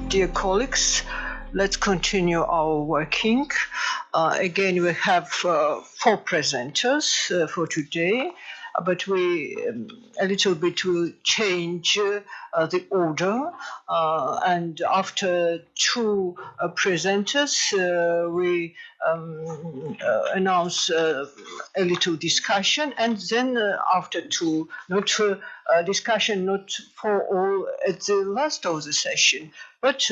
Dear colleagues, let's continue our working. Again, we have 4 presenters for today, but we a little bit will change the order. And after 2 presenters, we announce a little discussion, and then after 2, not discussion, not for all at the last of the session, but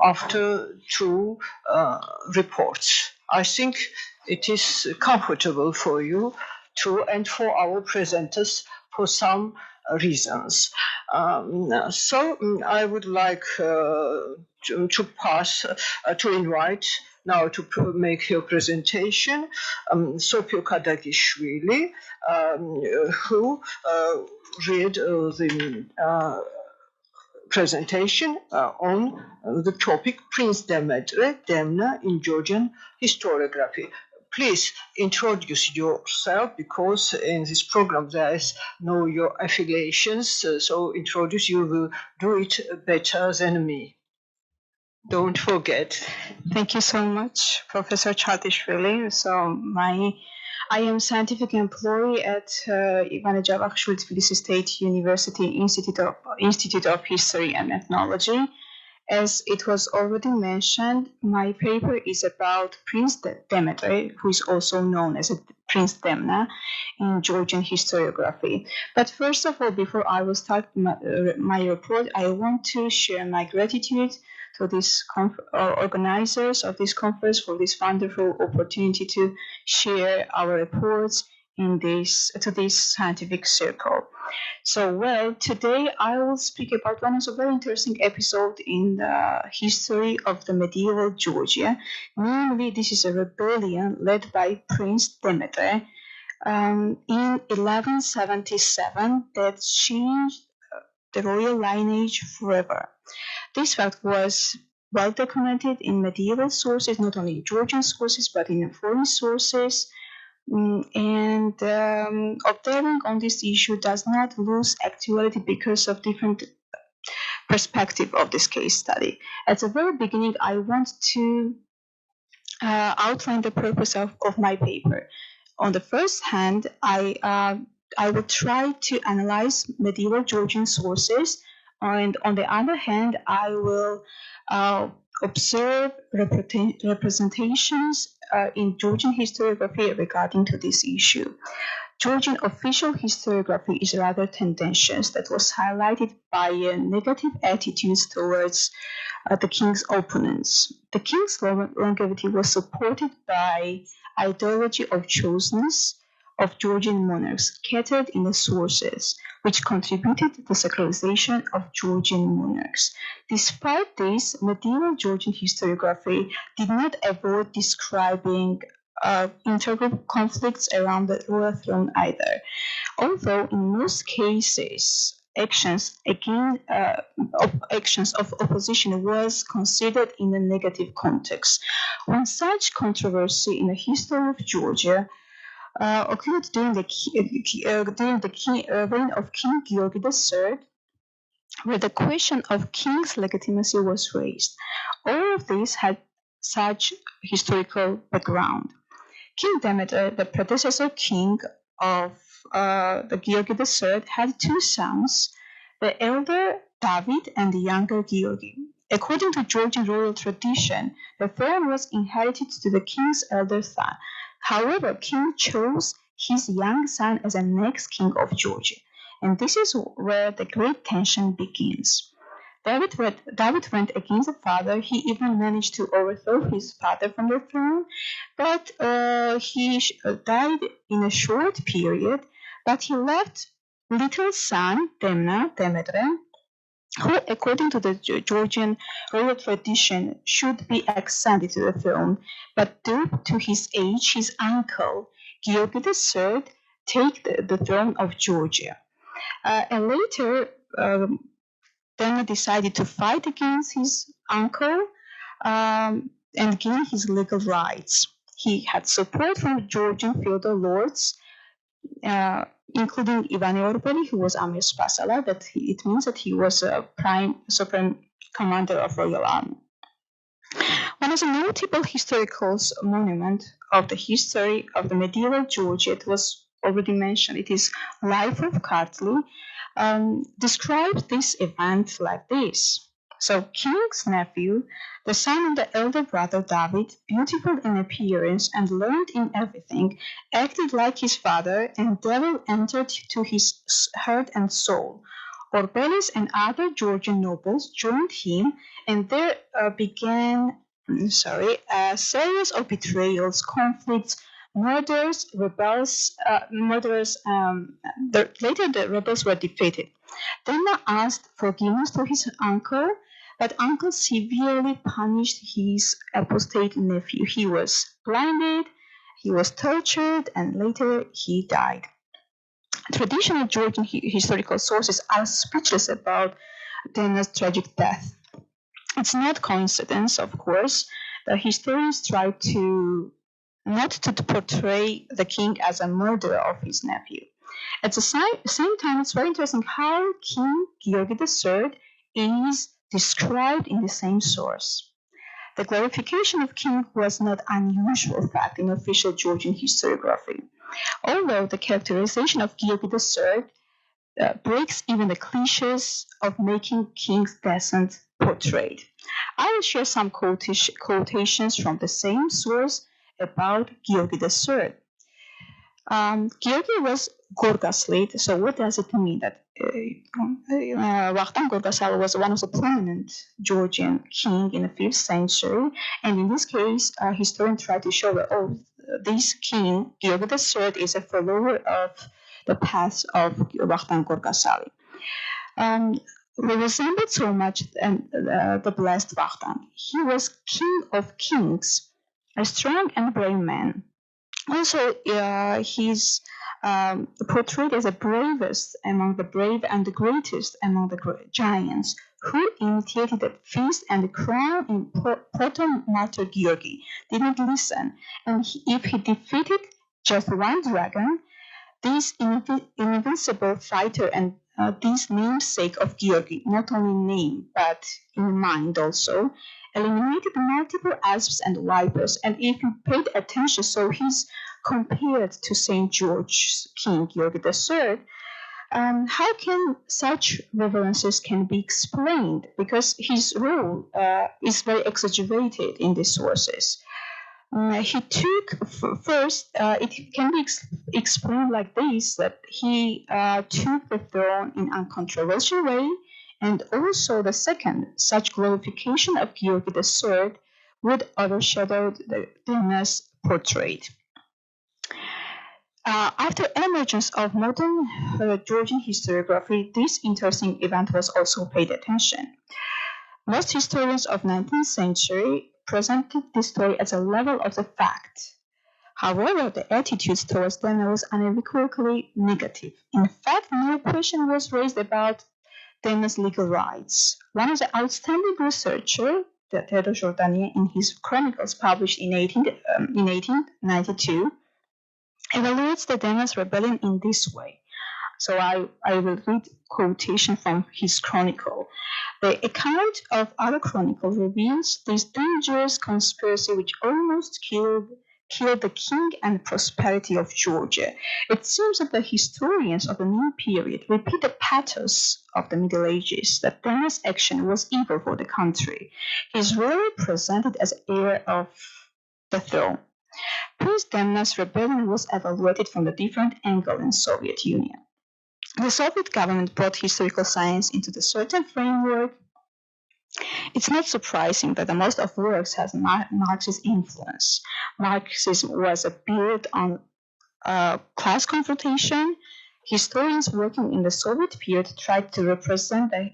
after 2 reports. I think it is comfortable for you too, and for our presenters for some reasons. So I would like to pass, to invite now to make your presentation Sopio Kadagishvili, who read the presentation on the topic Prince Demetre, Demna in Georgian Historiography. Please introduce yourself, because in this program there is no your affiliations, so introduce, you will do it better than me. Don't forget. Thank you so much, Professor Chkhartishvili. So I am scientific employee at Ivana Javakshvili State University Institute of History and Ethnology. As it was already mentioned, my paper is about Prince Demetre, who is also known as Prince Demna in Georgian historiography. But first of all, before I will start my report, I want to share my gratitude to these organizers of this conference for this wonderful opportunity to share our reports in this scientific circle. So, today I will speak about one of the very interesting episodes in the history of the medieval Georgia. Namely, this is a rebellion led by Prince Demetre in 1177 that changed the royal lineage forever. This fact was well documented in medieval sources, not only in Georgian sources, but in foreign sources. And observing on this issue does not lose actuality because of different perspective of this case study. At the very beginning, I want to outline the purpose of my paper. On the first hand, I will try to analyze medieval Georgian sources, and on the other hand, I will observe representations in Georgian historiography regarding to this issue. Georgian official historiography is rather tendentious, that was highlighted by negative attitudes towards the king's opponents. The king's longevity was supported by ideology of chosenness of Georgian monarchs scattered in the sources, which contributed to the sacralization of Georgian monarchs. Despite this, medieval Georgian historiography did not avoid describing intergroup conflicts around the royal throne either. Although in most cases, actions of opposition was considered in a negative context. One such controversy in the history of Georgia occurred during the reign of King Georgi III, where the question of king's legitimacy was raised. All of this had such historical background. King Demetre, the predecessor king of the Georgi III, had 2 sons, the elder David and the younger Georgi. According to Georgian royal tradition, the throne was inherited to the king's elder son. However, king chose his young son as the next king of Georgia, and this is where the great tension begins. David went against the father. He even managed to overthrow his father from the throne, but he died in a short period. But he left little son Demna, Demetre, who, according to the Georgian royal tradition, should be ascended to the throne. But due to his age, his uncle Georgi III take the throne of Georgia. And later, Demna decided to fight against his uncle and gain his legal rights. He had support from Georgian feudal lords, including Ivan Orbeli, who was Amir Spasala. It means that he was a supreme commander of royal army. One of the notable historical monument of the history of the medieval Georgia, it was already mentioned, it is Life of Chkhartishvili, describes this event like this. So, king's nephew, the son of the elder brother David, beautiful in appearance and learned in everything, acted like his father, and devil entered to his heart and soul. Orbelis and other Georgian nobles joined him, and there began a series of betrayals, conflicts, murders, rebels. Later, the rebels were defeated. Demna asked forgiveness to his uncle, but uncle severely punished his apostate nephew. He was blinded, he was tortured, and later he died. Traditional Georgian historical sources are speechless about Demna's tragic death. It's not coincidence, of course, that historians try to not to portray the king as a murderer of his nephew. At the same time, it's very interesting how King Georgi III is described in the same source. The glorification of king was not unusual fact in official Georgian historiography. Although the characterization of Georgi III breaks even the cliches of making king's descent portrayed. I will share some quotations from the same source about Georgi III. Georgi was Gorgaslit. So what does it mean? That Vakhtang Gorgasali was one of the prominent Georgian king in the 5th century, and in this case, historians try to show that this king Georgi III is a follower of the path of Vakhtang Gorgasali. We resembled so much the blessed Vakhtang. He was king of kings, a strong and brave man. Also, he's portrayed as the bravest among the brave and the greatest among the giants, who imitated the feast and the crown in proto-martyr Georgi, didn't listen. And if he defeated just one dragon, this invincible fighter and this namesake of Georgi, not only name but in mind also, eliminated multiple asps and vipers. And if you paid attention, so he's compared to St. George's King Georgi III. How can such reverences can be explained? Because his role is very exaggerated in the sources. He took first. It can be explained like this: that he took the throne in uncontroversial way, and also the second, such glorification of Georgi III would overshadow the Demna's portrait. After emergence of modern Georgian historiography, this interesting event was also paid attention. Most historians of 19th century presented this story as a level of the fact. However, the attitude towards Demna was unequivocally negative. In fact, no question was raised about Demna's legal rights. One of the outstanding researchers, Theodore Jordanian, in his chronicles published in 1892, evaluates the Demna's rebellion in this way. So I will read quotation from his chronicle. The account of other chronicle reveals this dangerous conspiracy which almost killed the king and prosperity of Georgia. It seems that the historians of the new period repeat the pathos of the Middle Ages, that Demna's action was evil for the country. He is rarely presented as heir of the throne. Prince Demna's rebellion was evaluated from a different angle in Soviet Union. The Soviet government brought historical science into the certain framework. It's not surprising that the most of works has Marxist influence. Marxism was built on class confrontation. Historians working in the Soviet period tried to represent that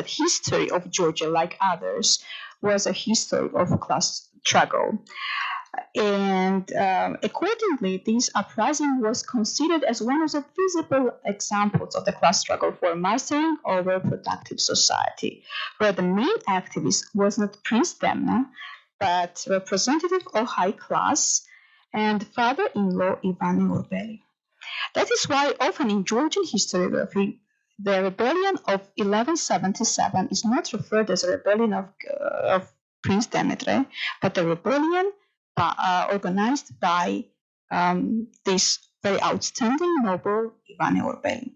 history of Georgia, like others, was a history of class struggle. And accordingly, this uprising was considered as one of the visible examples of the class struggle for mastering over productive society, where the main activist was not Prince Demna, but representative of high class and father-in-law Ivan Orbeli. That is why often in Georgian historiography, the rebellion of 1177 is not referred as a rebellion of Prince Demetre, but a rebellion organized by this very outstanding noble Ivane Orbeli.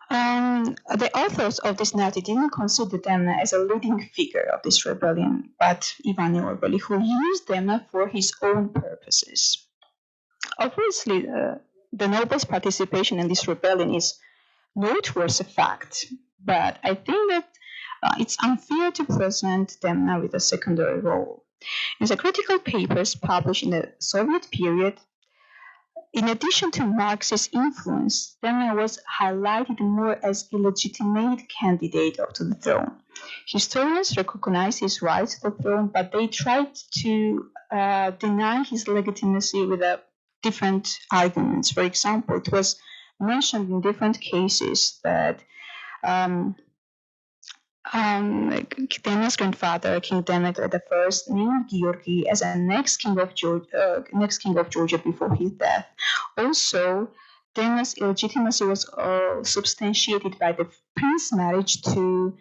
The authors of this narrative didn't consider Demna as a leading figure of this rebellion, but Ivane Orbeli, who used Demna for his own purposes. Obviously, the noble's participation in this rebellion is noteworthy fact, but I think that it's unfair to present Demna with a secondary role. In the critical papers published in the Soviet period, in addition to Marxist influence, Demna was highlighted more as a legitimate candidate to the throne. Historians recognize his right to the throne, but they tried to deny his legitimacy with different arguments. For example, it was mentioned in different cases that Demna's grandfather, King Demetre I, named Georgi as a next king of Georgia before his death. Also, Demna's illegitimacy was substantiated by the prince's marriage to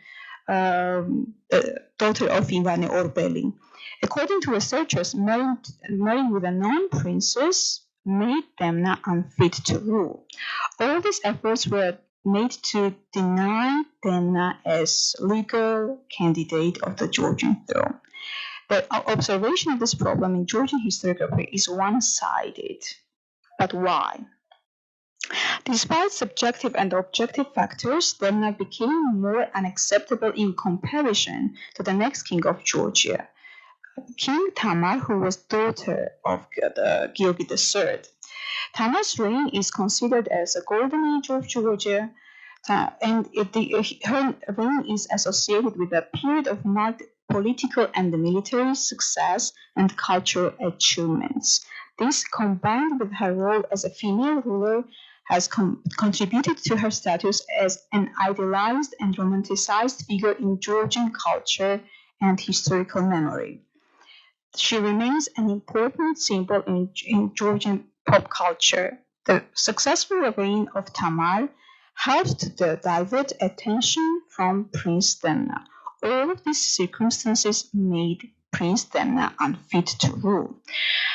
the daughter of Ivane Orbeli. According to researchers, marrying with a non-princess made Demna unfit to rule. All these efforts were made to deny Demna as legal candidate of the Georgian throne. The observation of this problem in Georgian historiography is one-sided. But why? Despite subjective and objective factors, Demna became more unacceptable in comparison to the next king of Georgia, King Tamar, who was daughter of Georgi III. Tamar's reign is considered as a golden age of Georgia, and her reign is associated with a period of marked political and military success and cultural achievements. This, combined with her role as a female ruler, has contributed to her status as an idealized and romanticized figure in Georgian culture and historical memory. She remains an important symbol in Georgian pop culture. The successful reign of Tamar helped to divert attention from Prince Demna. All of these circumstances made Prince Demna unfit to rule.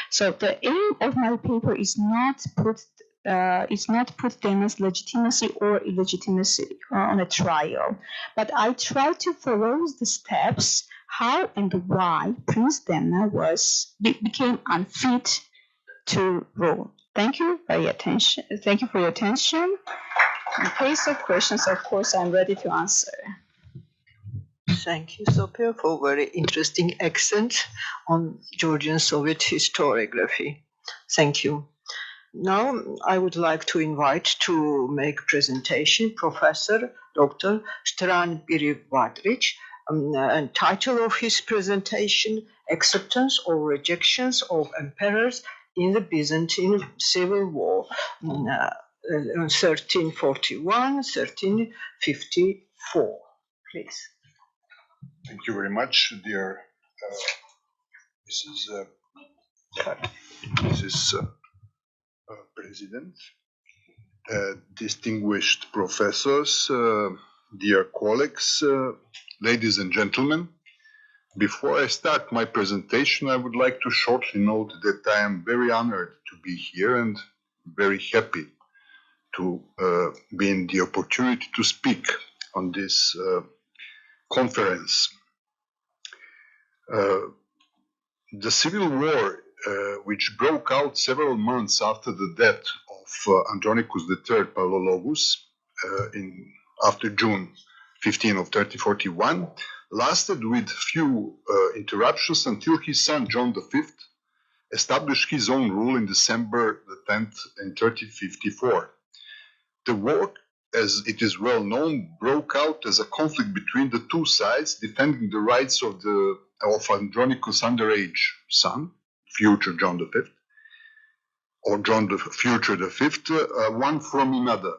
So the aim of my paper is not put Demna's legitimacy or illegitimacy on a trial, but I try to follow the steps how and why Prince Demna became unfit to rule. Thank you for your attention. In case of questions, of course, I'm ready to answer. Thank you, Sopio, for very interesting accent on Georgian Soviet historiography. Thank you. Now, I would like to invite to make presentation Professor Dr. Srđan Pirivatrić, and title of his presentation, Acceptance or Rejections of Emperors in the Byzantine Civil War, 1341-1354. Please. Thank you very much, dear Mrs. President, distinguished professors, dear colleagues, ladies and gentlemen. Before I start my presentation, I would like to shortly note that I am very honored to be here and very happy to be in the opportunity to speak on this conference. The civil war, which broke out several months after the death of Andronicus III Palaiologos after June 15 of 1341, lasted with few interruptions until his son John V established his own rule in December the 10th in 1354. The war, as it is well known, broke out as a conflict between the two sides, defending the rights of Andronicus' underage son, future John V, or John the future V, one from another.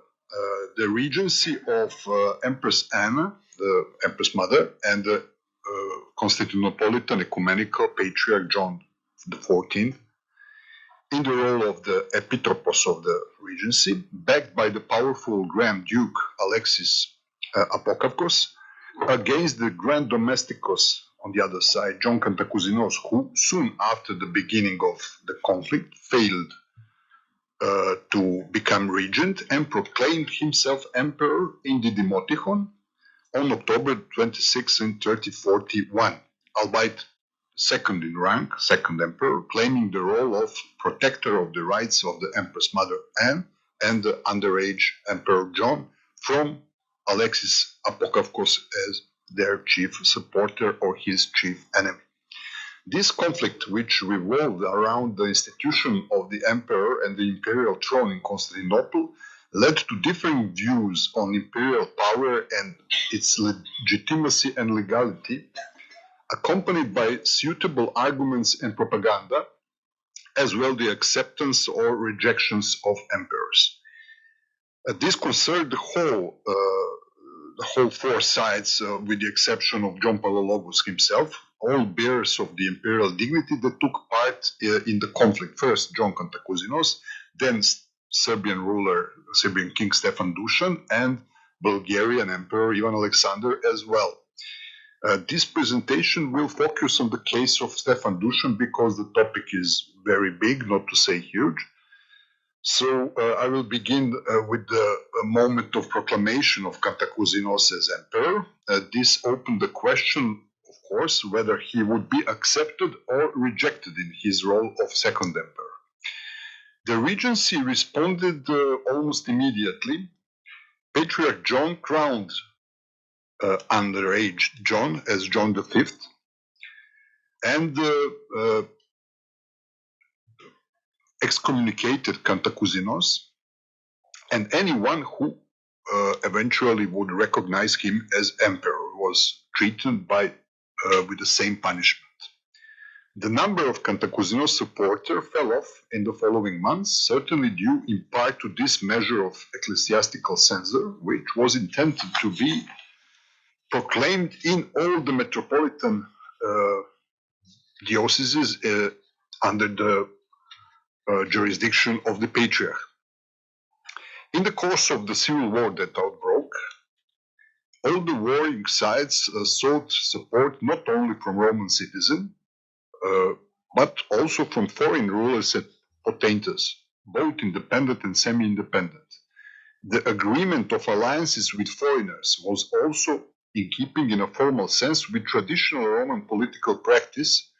The regency of Empress Anna, the Empress Mother, and the Constantinopolitan Ecumenical Patriarch John XIV in the role of the epitropos of the regency, backed by the powerful Grand Duke Alexis Apokavkos, against the Grand Domestikos on the other side, John Cantacuzínos, who soon after the beginning of the conflict failed to become regent and proclaimed himself emperor in the Dimotichon on October 26 in 3041, albeit second in rank, second emperor, claiming the role of protector of the rights of the Empress Mother Anne and the underage Emperor John from Alexis Apokavkos as their chief supporter or his chief enemy. This conflict, which revolved around the institution of the emperor and the imperial throne in Constantinople, led to differing views on imperial power and its legitimacy and legality, accompanied by suitable arguments and propaganda, as well the acceptance or rejections of emperors. This concerned the whole four sides, with the exception of John Palaiologos himself, all bearers of the imperial dignity that took part in the conflict. First, John Cantacuzínos, then Serbian ruler, Serbian King Stefan Dušan, and Bulgarian Emperor Ivan Alexander as well. This presentation will focus on the case of Stefan Dušan because the topic is very big, not to say huge. So I will begin with the moment of proclamation of Cantacuzínos as emperor. This opened the question, of course, whether he would be accepted or rejected in his role of second emperor. The regency responded almost immediately. Patriarch John crowned underage John as John V, and excommunicated Cantacuzínos and anyone who eventually would recognize him as emperor was treated with the same punishment. The number of Cantacuzínos supporters fell off in the following months, certainly due in part to this measure of ecclesiastical censure, which was intended to be proclaimed in all the metropolitan dioceses under the jurisdiction of the Patriarch. In the course of the civil war that outbroke, all the warring sides sought support not only from Roman citizens, but also from foreign rulers and potentates, both independent and semi-independent. The agreement of alliances with foreigners was also in keeping in a formal sense with traditional Roman political practice,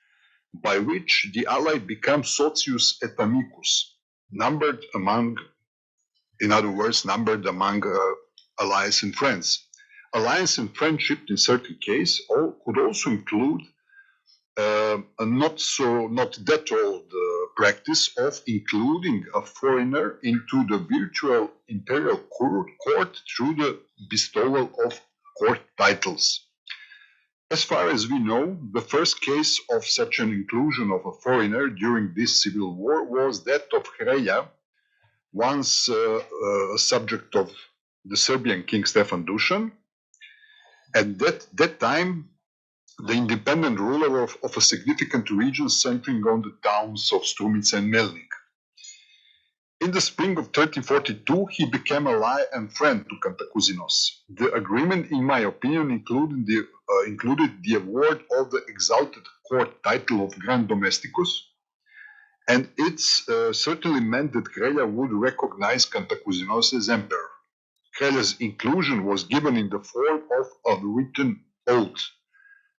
by which the allied become socius et amicus, numbered among allies and friends. Alliance and friendship, in certain cases, could also include a not that old practice of including a foreigner into the virtual imperial court through the bestowal of court titles. As far as we know, the first case of such an inclusion of a foreigner during this civil war was that of Hrelja, once a subject of the Serbian King Stefan Dušan. At that time, the independent ruler of a significant region centering on the towns of Strumica and Melnik. In the spring of 1342, he became ally and friend to Cantacuzínos. The agreement, in my opinion, included the award of the exalted court title of Grand Domestikos, and it certainly meant that Hrelja would recognize Cantacuzínos as emperor. Hrelja's inclusion was given in the form of a written oath.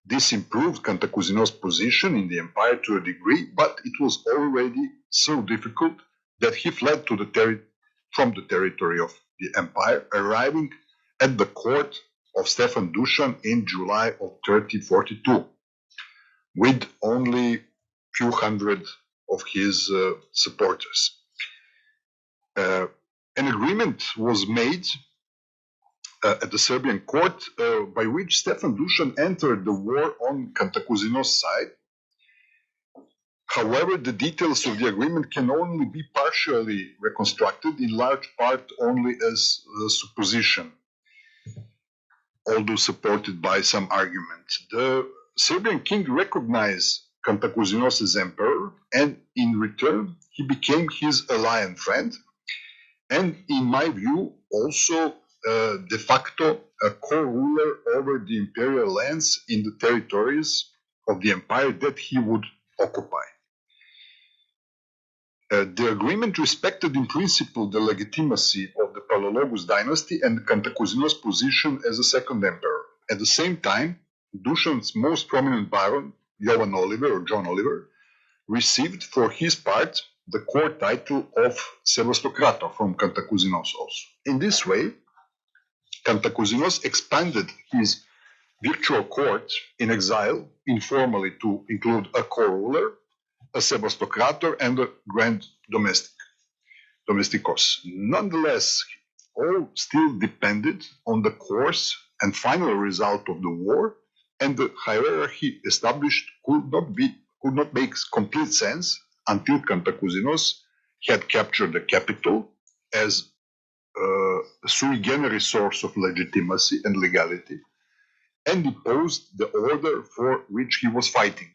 This improved Cantacuzínos' position in the empire to a degree, but it was already so difficult that he fled from the territory of the empire, arriving at the court of Stefan Dušan in July of 1342, with only few hundred of his supporters. An agreement was made at the Serbian court by which Stefan Dušan entered the war on Cantacuzínos' side. However, the details of the agreement can only be partially reconstructed, in large part only as a supposition, although supported by some argument. The Serbian king recognized Cantacuzínos as emperor and in return, he became his ally and friend, and in my view, also de facto a co-ruler over the imperial lands in the territories of the empire that he would occupy. The agreement respected in principle the legitimacy of the Palaiologos dynasty and Cantacuzino's position as a second emperor. At the same time, Dušan's most prominent baron, Jovan Oliver or John Oliver, received for his part the court title of Sevastokrator from Cantacuzinos also. In this way, Cantacuzinos expanded his virtual court in exile informally to include a co-ruler, a Sevastokrator, and a grand domestikos. Nonetheless, all still depended on the course and final result of the war, and the hierarchy established could not make complete sense until Cantacuzinos had captured the capital as a sui generis source of legitimacy and legality, and deposed the order for which he was fighting.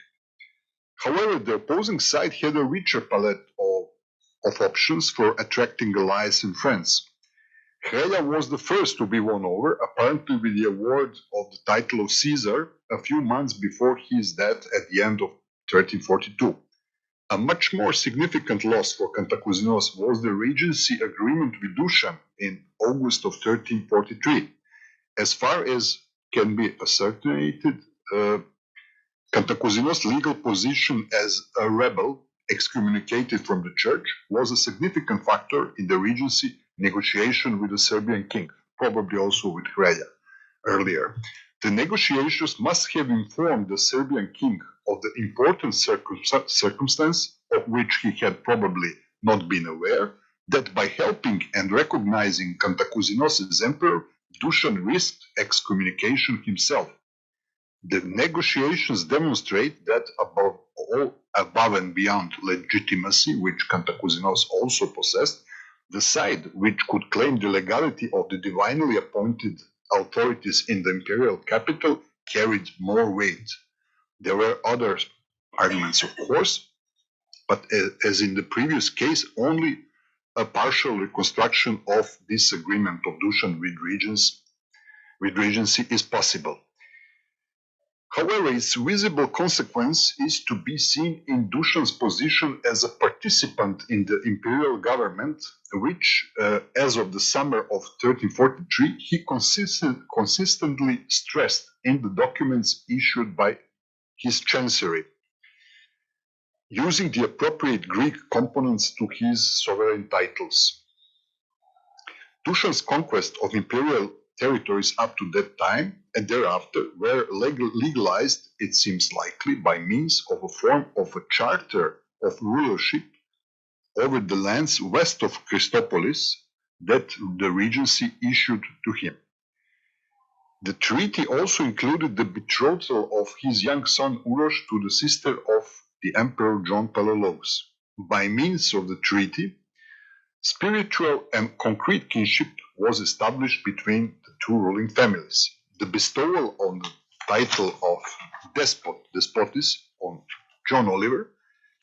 However, the opposing side had a richer palette of options for attracting allies and friends. Hrelja was the first to be won over, apparently with the award of the title of Caesar a few months before his death at the end of 1342. A much more significant loss for Cantacuzinos was the regency agreement with Dušan in August of 1343. As far as can be ascertained, Cantacuzinos' legal position as a rebel excommunicated from the church was a significant factor in the regency negotiation with the Serbian king, probably also with Hrelja earlier. The negotiations must have informed the Serbian king of the important circumstance of which he had probably not been aware, that by helping and recognizing Cantacuzinos as emperor, Dušan risked excommunication himself. The negotiations demonstrate that above and beyond legitimacy, which Cantacuzinos also possessed, the side which could claim the legality of the divinely appointed authorities in the imperial capital carried more weight. There were other arguments, of course, but as in the previous case, only a partial reconstruction of this agreement of Dušan with regency is possible. However, its visible consequence is to be seen in Dušan's position as a participant in the imperial government, which, as of the summer of 1343, he consistently stressed in the documents issued by his chancery, using the appropriate Greek components to his sovereign titles. Dušan's conquest of imperial territories up to that time and thereafter were legalized, it seems likely, by means of a form of a charter of rulership over the lands west of Christopolis that the regency issued to him. The treaty also included the betrothal of his young son Uroš to the sister of the Emperor John Palaiologos. By means of the treaty, spiritual and concrete kinship was established between the two ruling families. The bestowal on the title of despotis on John Oliver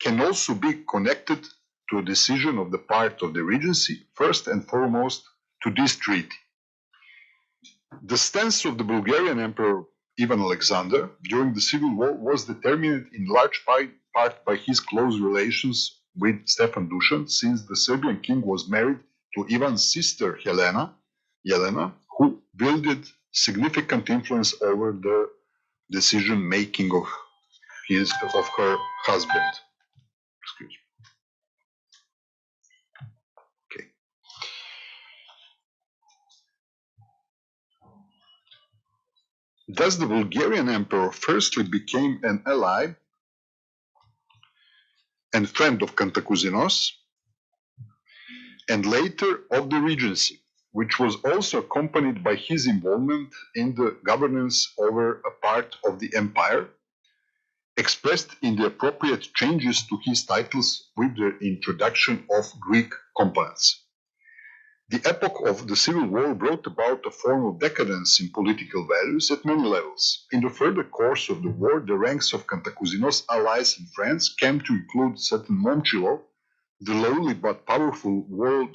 can also be connected to a decision of the part of the regency, first and foremost to this treaty. The stance of the Bulgarian Emperor Ivan Alexander during the civil war was determined in large part by his close relations with Stefan Dušan, since the Serbian king was married to Ivan's sister Jelena, who wielded significant influence over the decision-making of her husband. Excuse me. Okay. Thus, the Bulgarian emperor firstly became an ally and friend of Cantacuzinos, and later of the regency, which was also accompanied by his involvement in the governance over a part of the empire, expressed in the appropriate changes to his titles with the introduction of Greek components. The epoch of the Civil War brought about a form of decadence in political values at many levels. In the further course of the war, the ranks of Cantacuzino's allies in France came to include certain Momcilo, the lowly but powerful lord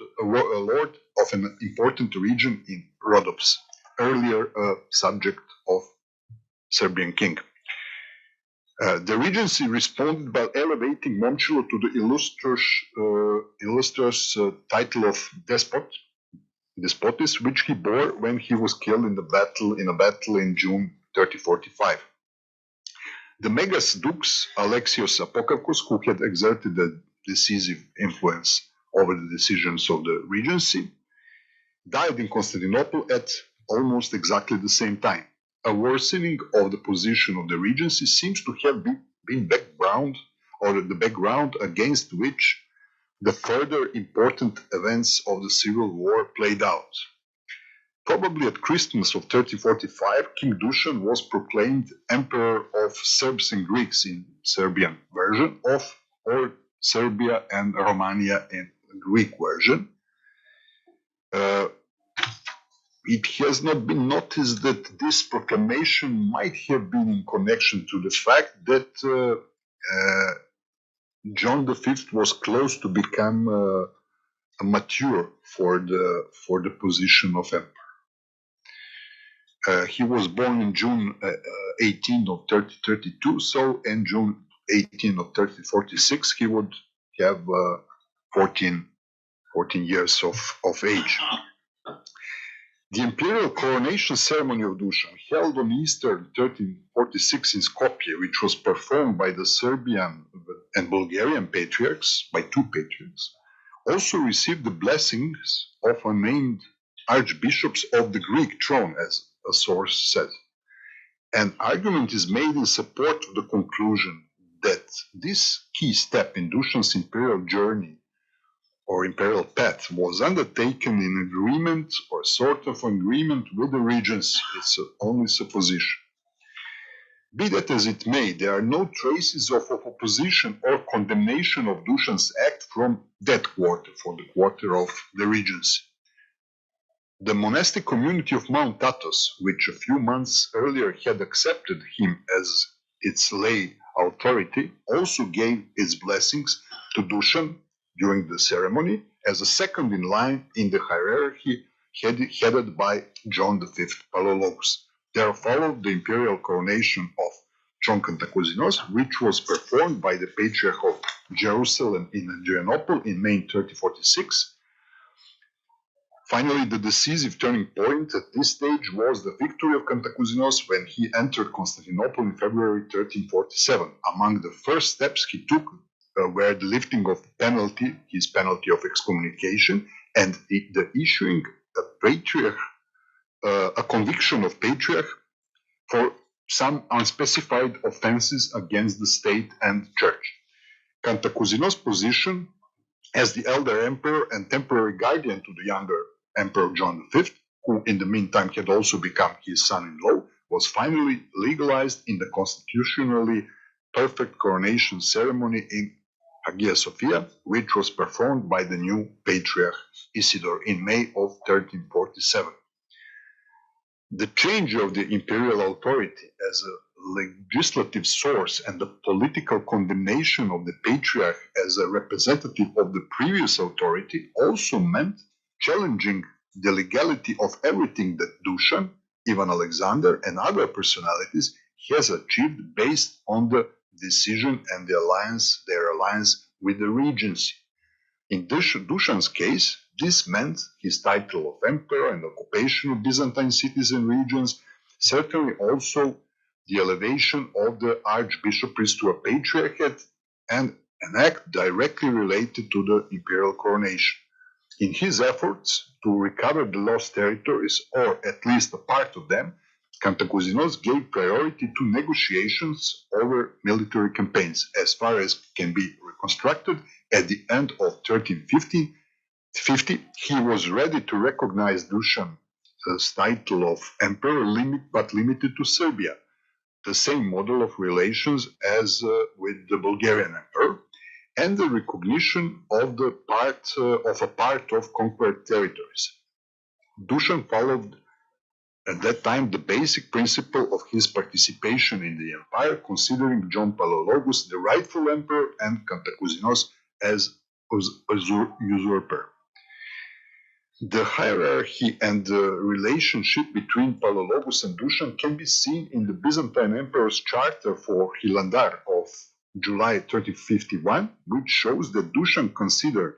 of an important region in Rhodops, earlier a subject of Serbian king. The regency responded by elevating Momcilo to the illustrious title of despotis, which he bore when he was killed in a battle in June 3045. The Megas Dux Alexios Apokakos, who had exerted a decisive influence over the decisions of the regency, died in Constantinople at almost exactly the same time. A worsening of the position of the regency seems to have been the background against which the further important events of the Civil War played out. Probably at Christmas of 1345, King Dušan was proclaimed Emperor of Serbs and Greeks in Serbian version or Serbia and Romania in Greek version. It has not been noticed that this proclamation might have been in connection to the fact that John V was close to become mature for the position of emperor. He was born in June 18 of 3032, so in June 18 of 3046 he would have 14 years of age. The imperial coronation ceremony of Dušan, held on Easter 1346 in Skopje, which was performed by the Serbian and Bulgarian patriarchs, by two patriarchs, also received the blessings of unnamed archbishops of the Greek throne, as a source says. An argument is made in support of the conclusion that this key step in Dušan's imperial journey or imperial path was undertaken in agreement or sort of agreement with the regency. It's only supposition. Be that as it may, there are no traces of opposition or condemnation of Dušan's act from that quarter, for the quarter of the regency. The monastic community of Mount Athos, which a few months earlier had accepted him as its lay authority, also gave its blessings to Dušan during the ceremony as a second in line in the hierarchy headed by John V Palaiologos. There followed the imperial coronation of John Cantacuzínos, which was performed by the Patriarch of Jerusalem in Adrianople in May 1346. Finally, the decisive turning point at this stage was the victory of Cantacuzínos when he entered Constantinople in February 1347. Among the first steps he took were the lifting of his penalty of excommunication, and the issuing a conviction of patriarch for some unspecified offenses against the state and church. Cantacuzínos' position as the elder emperor and temporary guardian to the younger Emperor John V, who in the meantime had also become his son-in-law, was finally legalized in the constitutionally perfect coronation ceremony in Hagia Sophia, which was performed by the new Patriarch Isidore in May of 1347. The change of the imperial authority as a legislative source and the political condemnation of the Patriarch as a representative of the previous authority also meant challenging the legality of everything that Dušan, Ivan Alexander, and other personalities has achieved based on the decision and their alliance with the regency. In Dušan's case, this meant his title of emperor and occupation of Byzantine cities and regions, certainly also the elevation of the archbishoprics to a patriarchate, and an act directly related to the imperial coronation. In his efforts to recover the lost territories, or at least a part of them, Cantacuzínos gave priority to negotiations over military campaigns. As far as can be reconstructed, at the end of 1350, he was ready to recognize Dušan's title of emperor, but limited to Serbia, the same model of relations as with the Bulgarian emperor, and the recognition of a part of conquered territories. Dusan followed at that time the basic principle of his participation in the empire, considering John Palaiologos the rightful emperor and Kantakouzenos as usurper. The hierarchy and the relationship between Palaiologos and Dusan can be seen in the Byzantine emperor's charter for Hilandar of July 3051, which shows that Dusan considered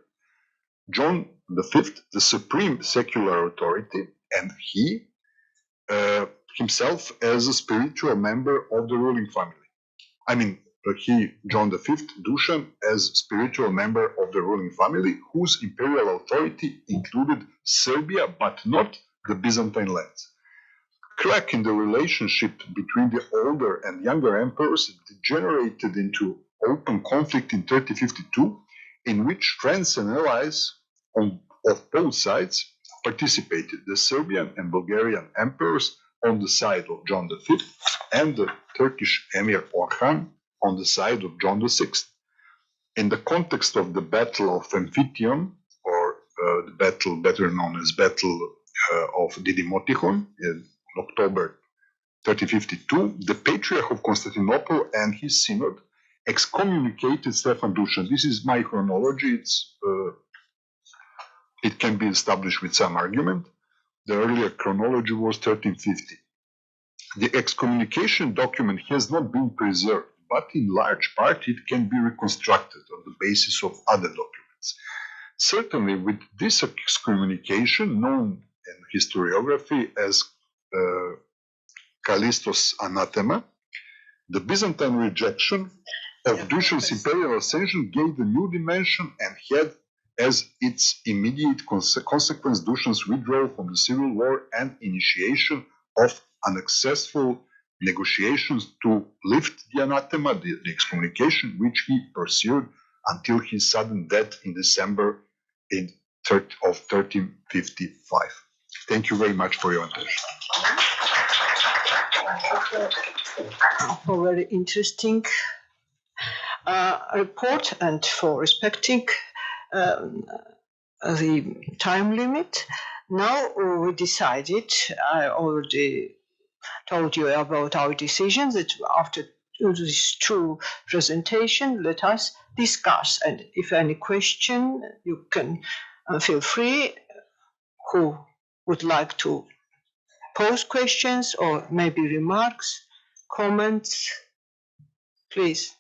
John V the supreme secular authority, and he himself as a spiritual member of the ruling family. I mean, John V, Dusan, as spiritual member of the ruling family, whose imperial authority included Serbia, but not the Byzantine lands. Crack in the relationship between the older and younger emperors degenerated into open conflict in 3052, in which friends and allies of both sides participated, the Serbian and Bulgarian emperors on the side of John V and the Turkish Emir Orhan on the side of John VI. In the context of the Battle of Amphition, or the battle better known as Battle of Didymoteichon in October 3052, the Patriarch of Constantinople and his synod excommunicated Stefan Dusan. This is my chronology. It can be established with some argument. The earlier chronology was 1350. The excommunication document has not been preserved, but in large part it can be reconstructed on the basis of other documents. Certainly, with this excommunication, known in historiography as Callistos anathema, the Byzantine rejection of Dusan's imperial ascension gave a new dimension and had as its immediate consequence Dusan's withdrawal from the civil war and initiation of unsuccessful negotiations to lift the anathema, the excommunication, which he pursued until his sudden death in December of 1355. Thank you very much for your attention. For very interesting report and for respecting the time limit. Now we decided, I already told you about our decisions, that after this true presentation, let us discuss. And if any question, you can feel free, who would like to pose questions or maybe remarks, comments, please.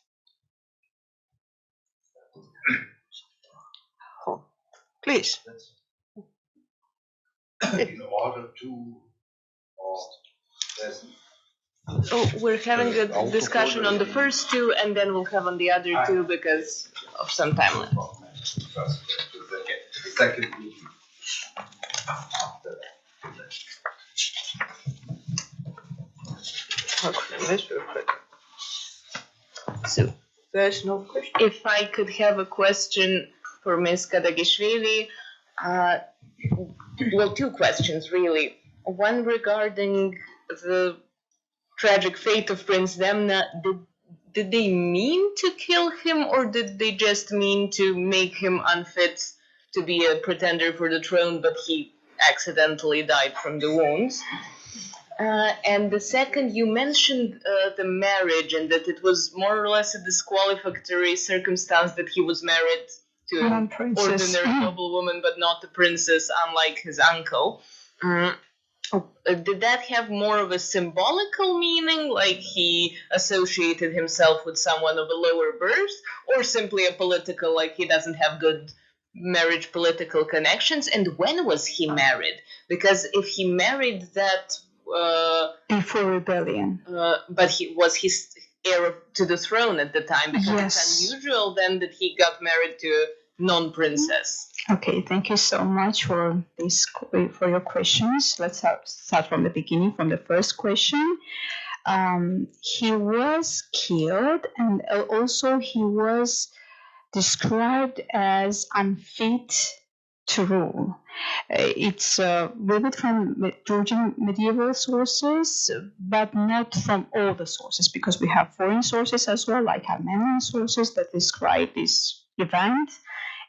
Oh, please. In order to Oh, we're having a discussion on the first two, and then we'll have on the other two because of some time left. The second. So, There's no question. if I could have a question for Ms. Kadagishvili, well, two questions really. One regarding the tragic fate of Prince Demna. Did they mean to kill him, or did they just mean to make him unfit to be a pretender for the throne, but he accidentally died from the wounds? And the second, you mentioned the marriage and that it was more or less a disqualificatory circumstance that he was married to an ordinary noblewoman, but not a princess, unlike his uncle. Did that have more of a symbolical meaning, like he associated himself with someone of a lower birth, or simply a political, like he doesn't have good marriage political connections? And when was he married? Because if he married that before rebellion, but he was his heir to the throne at the time, because Yes. it's unusual then that he got married to a non-princess. Okay, thank you so much for for your questions. Let's start from the beginning, from the first question. He was killed, and also he was described as unfit to rule. It's vivid from Georgian medieval sources, but not from all the sources, because we have foreign sources as well, like Armenian sources that describe this event,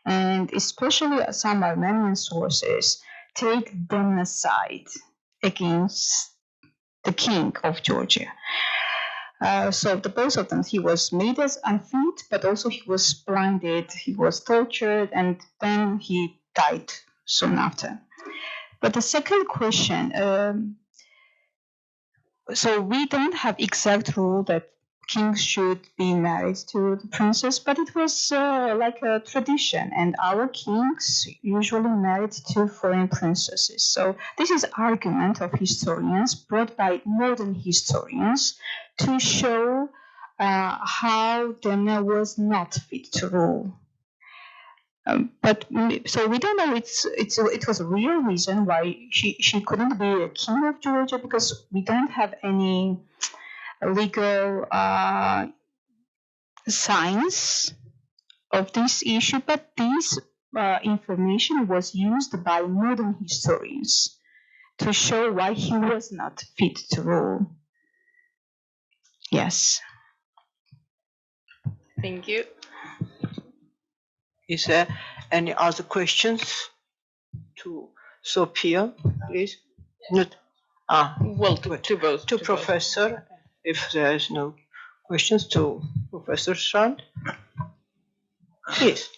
and especially some Armenian sources take Demna's side against the king of Georgia. So the both of them, he was made as unfit, but also he was blinded, he was tortured, and then he died soon after. But the second question, so we don't have exact rule that kings should be married to the princess, but it was like a tradition, and our kings usually married to foreign princesses. So this is argument of historians brought by modern historians to show how Demna was not fit to rule. So we don't know it was a real reason why she couldn't be a king of Georgia, because we don't have any legal signs of this issue, but this information was used by modern historians to show why he was not fit to rule. Yes. Thank you. Is there any other questions to Sopio, please? Not. Well, to both. To Professor, if there is no questions, to Professor Srđan. Please.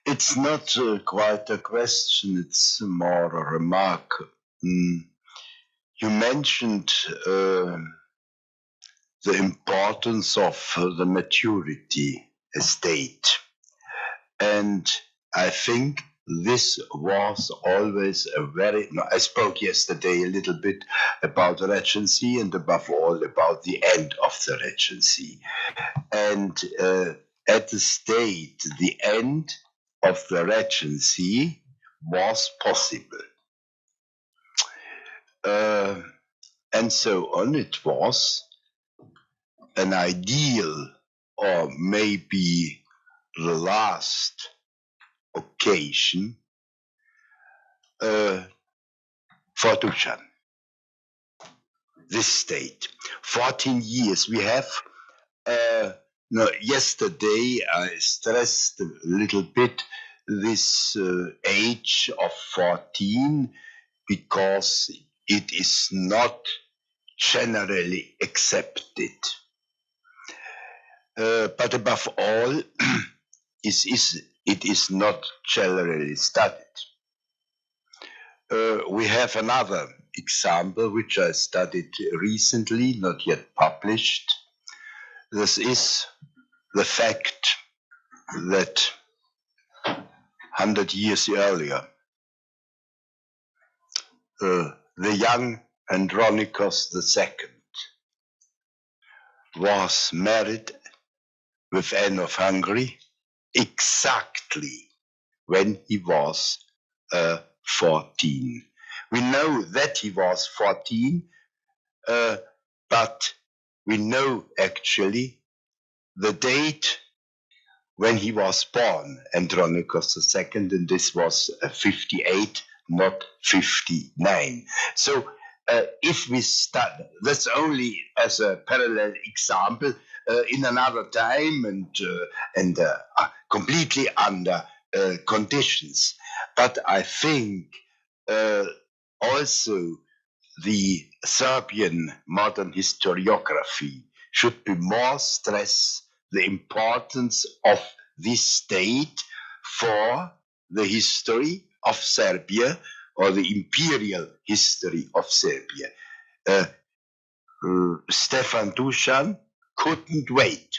It's not quite a question, it's more a remark. You mentioned the importance of the maturity state. And I think this was always a very, I spoke yesterday a little bit about the regency and above all about the end of the regency. And at the state, the end of the regency was possible. And so on, it was an ideal, or maybe the last occasion for Dusan. This state, 14 years we have. Yesterday I stressed a little bit this age of 14 because it is not generally accepted. But above all, it is not generally studied. We have another example which I studied recently, not yet published. This is the fact that 100 years earlier, the young Andronicus II was married with Anne of Hungary exactly when he was 14. We know that he was 14, but we know actually the date when he was born, Andronicus II, and this was 58, not 59. So if we start, that's only as a parallel example, in another time and completely under conditions. But I think also the Serbian modern historiography should be more stress the importance of this state for the history of Serbia or the imperial history of Serbia. Stefan Dusan couldn't wait.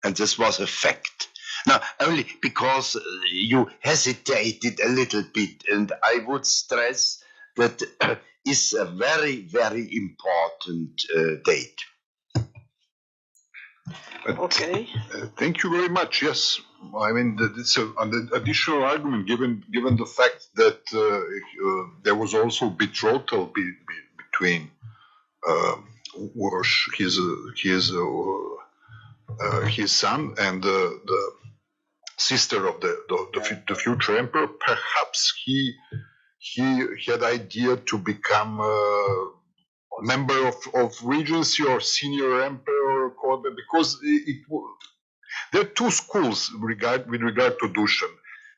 And this was a fact. Now, only because you hesitated a little bit, and I would stress that is a very, very important date. Okay. Thank you very much. Yes, I mean it's an additional argument given the fact that there was also betrothal between his son and the sister of the future emperor. Perhaps he had idea to become a member of regency or senior emperor, because There are two schools with regard to Dusan.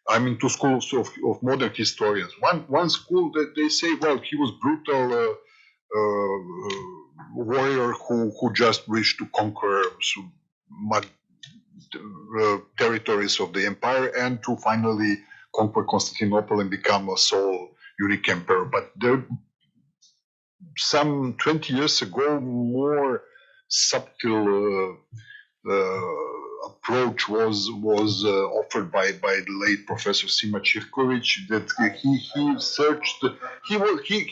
I mean, two schools of modern historians. One school that they say, well, he was brutal warrior who just wished to conquer territories of the empire and to finally conquer Constantinople and become a sole unique emperor. But there, some 20 years ago, more subtle approach was offered by the late Professor Sima Čirković, that he searched,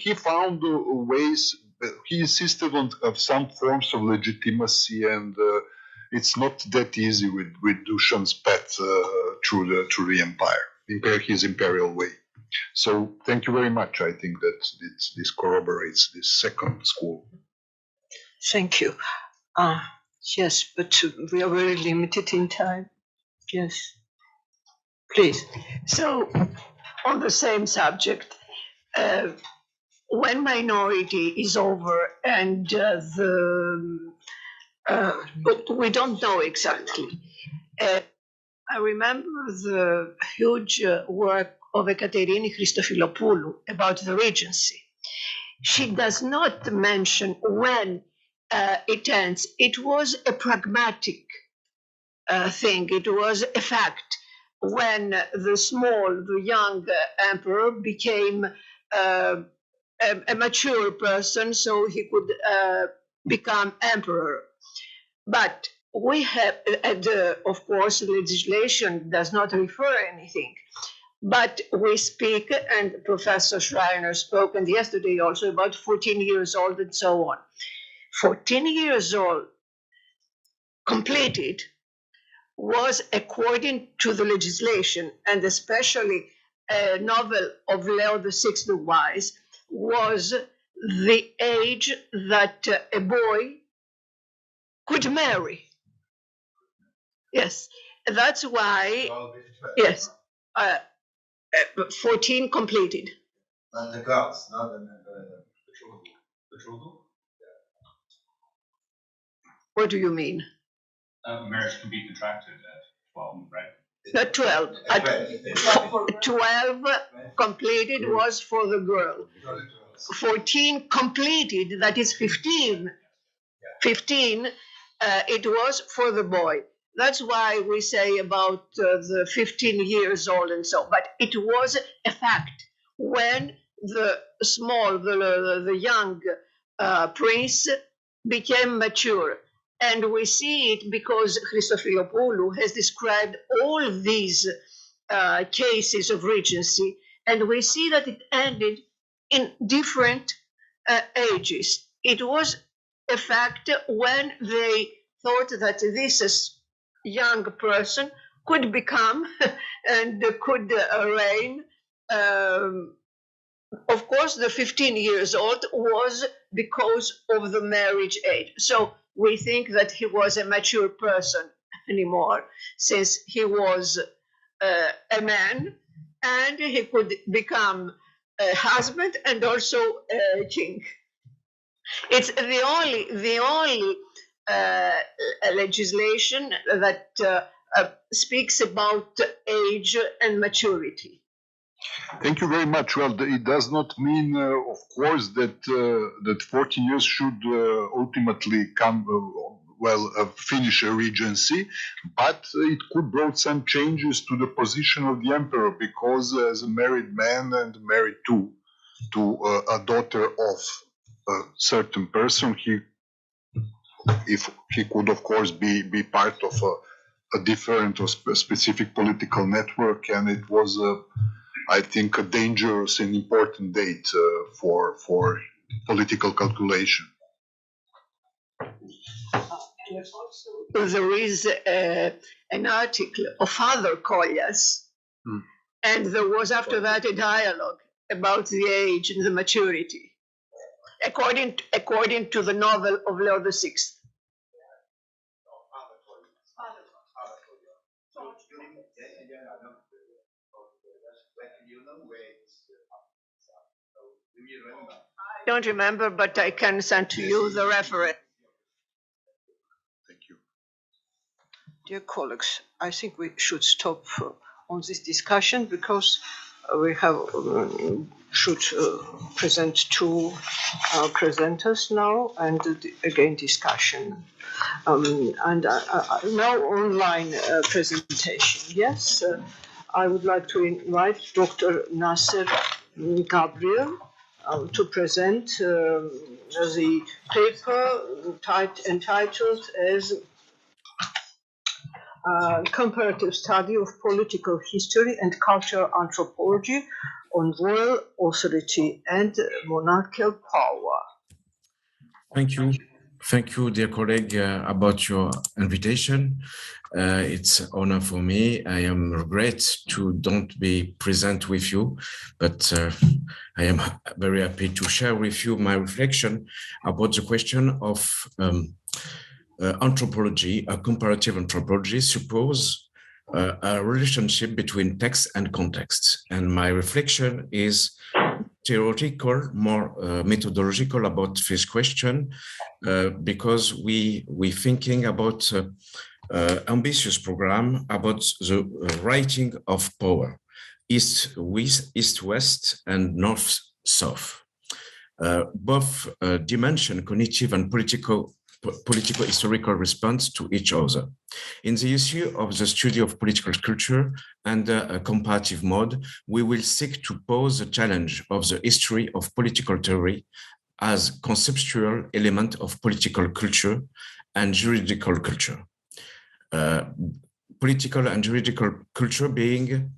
he found ways. He insisted on some forms of legitimacy, and it's not that easy with Dušan's path through the empire, his imperial way. So thank you very much. I think that this corroborates this second school. Thank you. Yes, but we are very limited in time. Yes, please. So, on the same subject, when minority is over and we don't know exactly. I remember the huge work of Ekaterini Christofilopoulou about the regency. She does not mention when it ends. It was a pragmatic thing. It was a fact. When the young emperor became a mature person, so he could become emperor. But we have, of course, legislation does not refer anything. But we speak, and Professor Schreiner spoke, and yesterday also about 14 years old and so on. 14 years old completed was, according to the legislation, and especially a novel of Leo VI the Wise, was the age that a boy could marry. Yes, that's why, yes, 14 completed. And the girls, not the betrothal. What do you mean? Marriage can be contracted at 12, right? Not 12. 12 completed was for the girl. 14 completed, that is 15. 15, it was for the boy. That's why we say about the 15 years old and so. But it was a fact when the young prince became mature. And we see it because Christofilopoulou has described all these cases of regency, and we see that it ended in different ages. It was a fact when they thought that this young person could become and could reign. Of course, the 15 years old was because of the marriage age. So we think that he was a mature person anymore, since he was a man and he could become a husband and also a king. It's the only legislation that speaks about age and maturity. Thank you very much. Well, it does not mean, of course, that 14 years should ultimately come, finish a regency, but it could bring some changes to the position of the emperor, because as a married man and married to a daughter of a certain person, he could, of course, be part of a different or specific political network, and it was I think, a dangerous and important date for political calculation. There is an article of Father Collas, and there was after that a dialogue about the age and the maturity, according to the novel of Leo VI. I don't remember, but I can send to you the reference. Thank you. Dear colleagues, I think we should stop on this discussion because we have should present two presenters now and again discussion. Now online presentation. Yes, I would like to invite Dr. Nasser Gabriel to present the paper entitled as Comparative Study of Political History and Cultural Anthropology on Royal Authority and Monarchical Power. Thank you. Thank you, dear colleague, about your invitation. It's an honor for me. I am regret to don't be present with you, but I am very happy to share with you my reflection about the question of anthropology, a comparative anthropology, suppose a relationship between text and context. And my reflection is theoretical, more methodological about this question, because we thinking about ambitious program about the writing of power, east-west and north-south. Both dimension, cognitive and political historical response to each other. In the issue of the study of political culture under a comparative mode, we will seek to pose the challenge of the history of political theory as conceptual element of political culture and juridical culture. Political and juridical culture being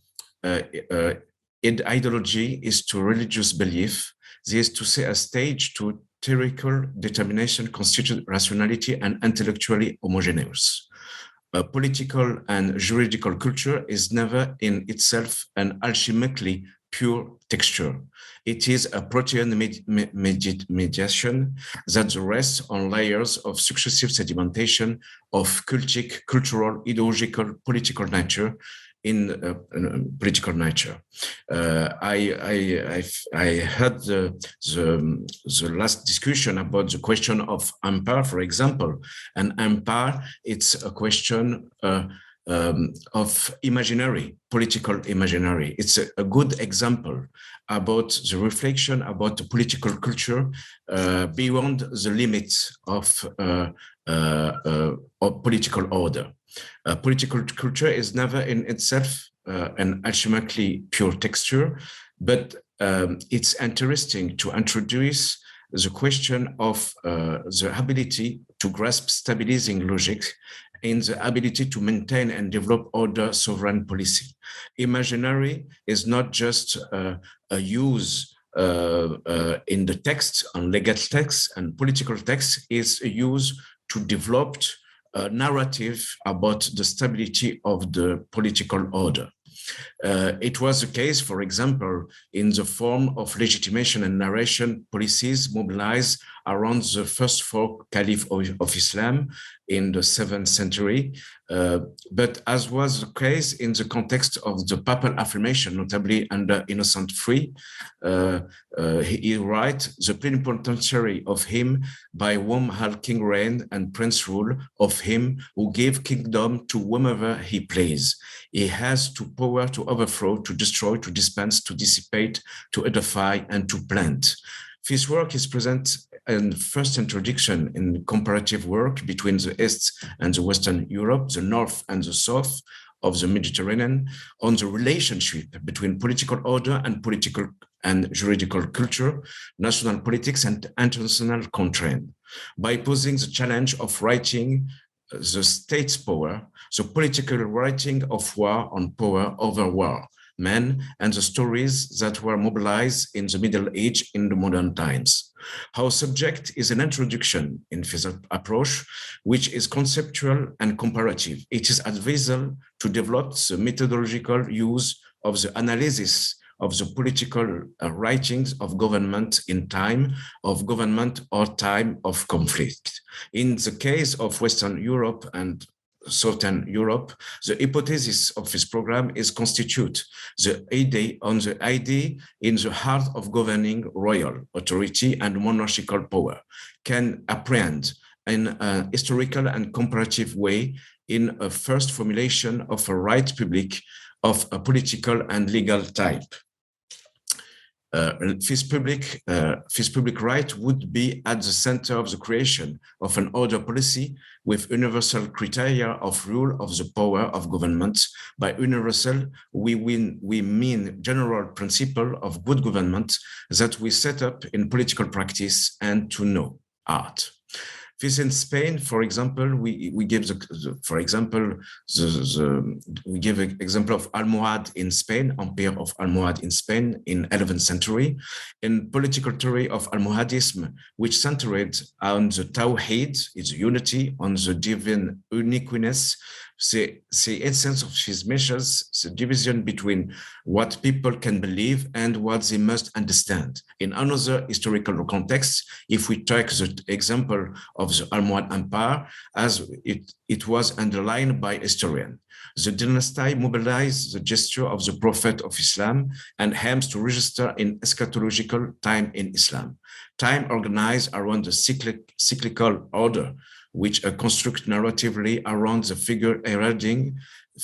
ideology is to religious belief, this is to say a stage to theoretical determination constitute rationality and intellectually homogeneous. Political and juridical culture is never in itself an alchemically pure texture. It is a protean mediation that rests on layers of successive sedimentation of cultic, cultural, ideological, political nature in political nature. I heard the last discussion about the question of empire, for example, and empire, it's a question of imaginary, political imaginary. It's a good example about the reflection about the political culture beyond the limits of political order. Political culture is never in itself an alchemically pure texture, but it's interesting to introduce the question of the ability to grasp stabilizing logic in the ability to maintain and develop order sovereign policy. Imaginary is not just a use in the text, on legal text and political text, is a use to develop a narrative about the stability of the political order. It was the case, for example, in the form of legitimation and narration policies mobilized around the first four caliphs of Islam in the 7th century, but as was the case in the context of the papal affirmation, notably under Innocent III, he writes, the plenipotentiary of him by whom all king reign and prince rule, of him who gave kingdom to whomever he please. He has to power to overthrow, to destroy, to dispense, to dissipate, to edify, and to plant. This work is present in first introduction in comparative work between the East and the Western Europe, the North and the South of the Mediterranean, on the relationship between political order and political and juridical culture, national politics and international constraint, by posing the challenge of writing the state's power, the political writing of war on power over war, men, and the stories that were mobilized in the Middle Age in the modern times. Our subject is an introduction in this approach, which is conceptual and comparative. It is advisable to develop the methodological use of the analysis of the political writings of government in time of government or time of conflict. In the case of Western Europe and Southern Europe, the hypothesis of this program is constitute the idea on the idea in the heart of governing royal authority and monarchical power, can apprehend in a historical and comparative way in a first formulation of a right public of a political and legal type. This public right would be at the center of the creation of an order policy with universal criteria of rule of the power of government. By universal, we mean general principle of good government that we set up in political practice and to know art. This in Spain, for example, we give we give an example of Almohad in Spain, Empire of Almohad in Spain in 11th century, in political theory of Almohadism, which centered on the Tawhid, its unity, on the divine uniqueness, the essence of his measures, the division between what people can believe and what they must understand. In another historical context, if we take the example of the Almohad Empire, as it was underlined by historians, the dynasty mobilized the gesture of the Prophet of Islam and aims to register in eschatological time in Islam. Time organized around the cyclical order, which construct narratively around the figure heralding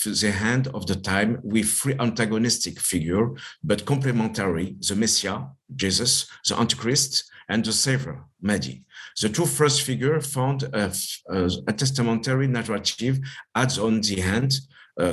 the hand of the time with three antagonistic figures, but complementary: the Messiah, Jesus, the Antichrist, and the Savior, Mahdi. The two first figures found a testamentary narrative adds on the hand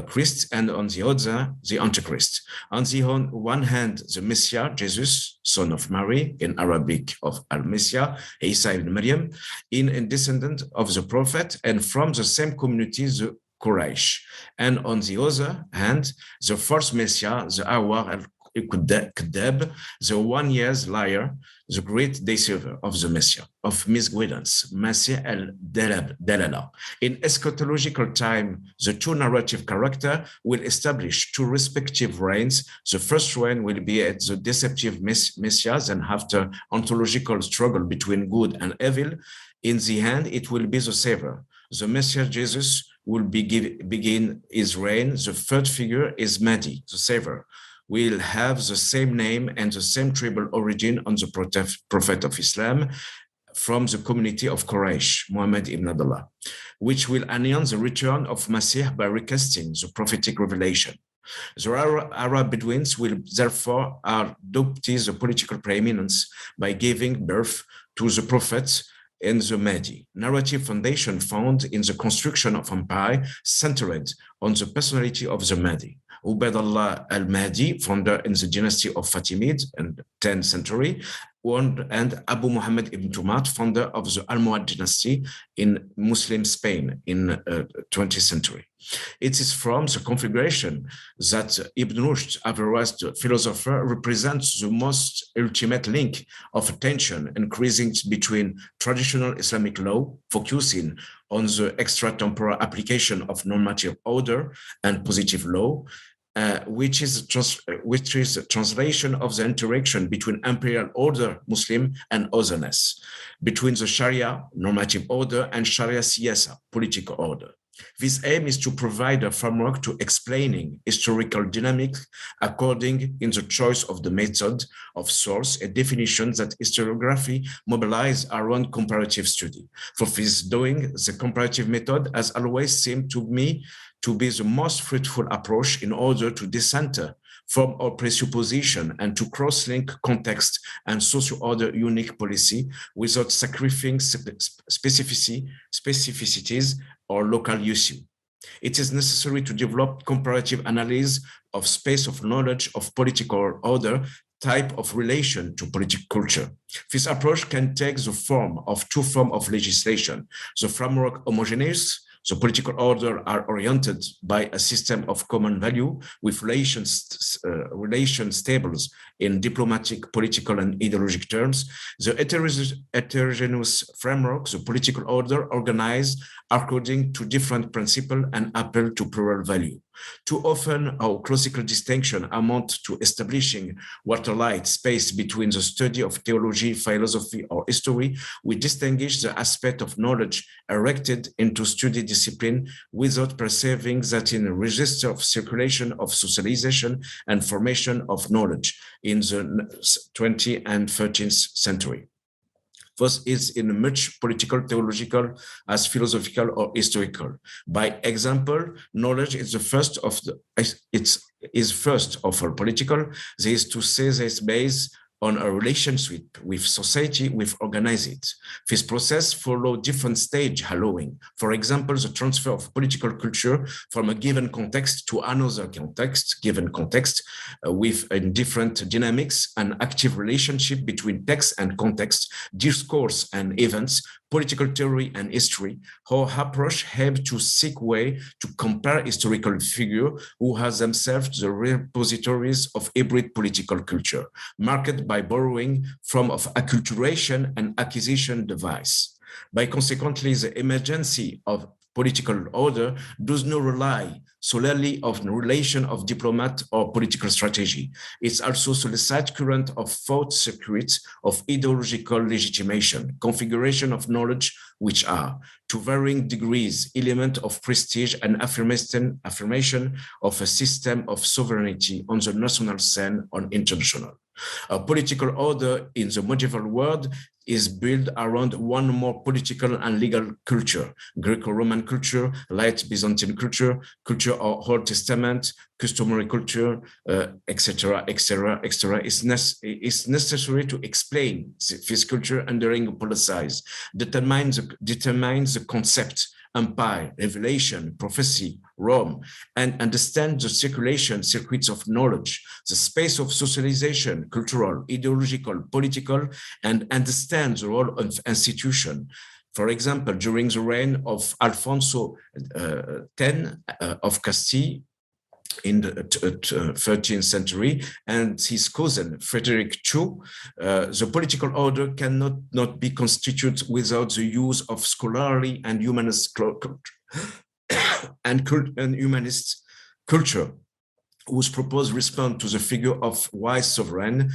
Christ, and on the other, the Antichrist. On the one hand, the Messiah, Jesus, son of Mary, in Arabic of Al-Messiah, Isa ibn Mariam, in a descendant of the Prophet, and from the same community, the Quraysh. And on the other hand, the false Messiah, the Awar al-Kadab, the 1 year's liar, the great deceiver of the Messiah, of misguidance, Masih al-Dalala. In eschatological time, the two narrative characters will establish two respective reigns. The first reign will be at the deceptive Messiah, and after ontological struggle between good and evil, in the end, it will be the Savior. The Messiah Jesus will begin his reign. The third figure is Mahdi, the Savior, will have the same name and the same tribal origin on the Prophet of Islam from the community of Quraysh, Muhammad ibn Abdullah, which will announce the return of Masih by recasting the prophetic revelation. The Arab Bedouins will therefore adopt the political preeminence by giving birth to the Prophet and the Mahdi. Narrative foundation found in the construction of empire centered on the personality of the Mahdi. Ubaydullah al-Mahdi, founder in the dynasty of Fatimid in the 10th century, and Abu Muhammad ibn Tumat, founder of the Almohad dynasty in Muslim Spain in 20th century. It is from the configuration that Ibn Rushd, Averroes philosopher, represents the most ultimate link of attention increasing between traditional Islamic law, focusing on the extratemporal application of normative order and positive law, which is a translation of the interaction between imperial order, Muslim, and otherness, between the Sharia, normative order, and Sharia siyasa, political order. This aim is to provide a framework to explaining historical dynamics according in the choice of the method of source, a definition that historiography mobilizes around comparative study. For this doing, the comparative method has always seemed to me to be the most fruitful approach in order to decenter from our presupposition and to cross-link context and socio-order unique policy without sacrificing specificities or local issue. It is necessary to develop comparative analysis of space of knowledge of political order, type of relation to political culture. This approach can take the form of two forms of legislation. The framework homogeneous, the political order are oriented by a system of common value with relations tables in diplomatic, political, and ideological terms. The heterogeneous framework, the political order organized according to different principles and appeal to plural value. Too often, our classical distinction amount to establishing waterlight space between the study of theology, philosophy, or history. We distinguish the aspect of knowledge erected into study discipline without perceiving that in a register of circulation of socialization and formation of knowledge in the 20th and 13th century. Thus, it's in a much political, theological as philosophical or historical. By example, knowledge is the first of the, is first of all political. There is to say that it's based on a relationship with society, with organize it. This process follows different stages allowing, for example, the transfer of political culture from a given context to another context, given context, with a different dynamics and active relationship between text and context, discourse and events, political theory and history. Our approach helps to seek way to compare historical figures who have themselves the repositories of hybrid political culture, marked by borrowing from of acculturation and acquisition device. By consequently, the emergency of political order does not rely solely on the relation of diplomat or political strategy. It's also solicit current of thought circuits of ideological legitimation, configuration of knowledge, which are, to varying degrees, element of prestige and affirmation of a system of sovereignty on the national scene on international. A political order in the medieval world is built around one more political and legal culture, Greco-Roman culture, late Byzantine culture, culture of Old Testament, customary culture, etc., etc., etc. It's necessary to explain this culture underlying policies, determines the concept, empire, revelation, prophecy, Rome, and understand the circulation circuits of knowledge, the space of socialization, cultural, ideological, political, and understand the role of institution. For example, during the reign of Alfonso X of Castile, in the 13th century, and his cousin Frederick II, the political order cannot not be constituted without the use of scholarly and humanist and humanist culture, whose proposed response to the figure of wise sovereign,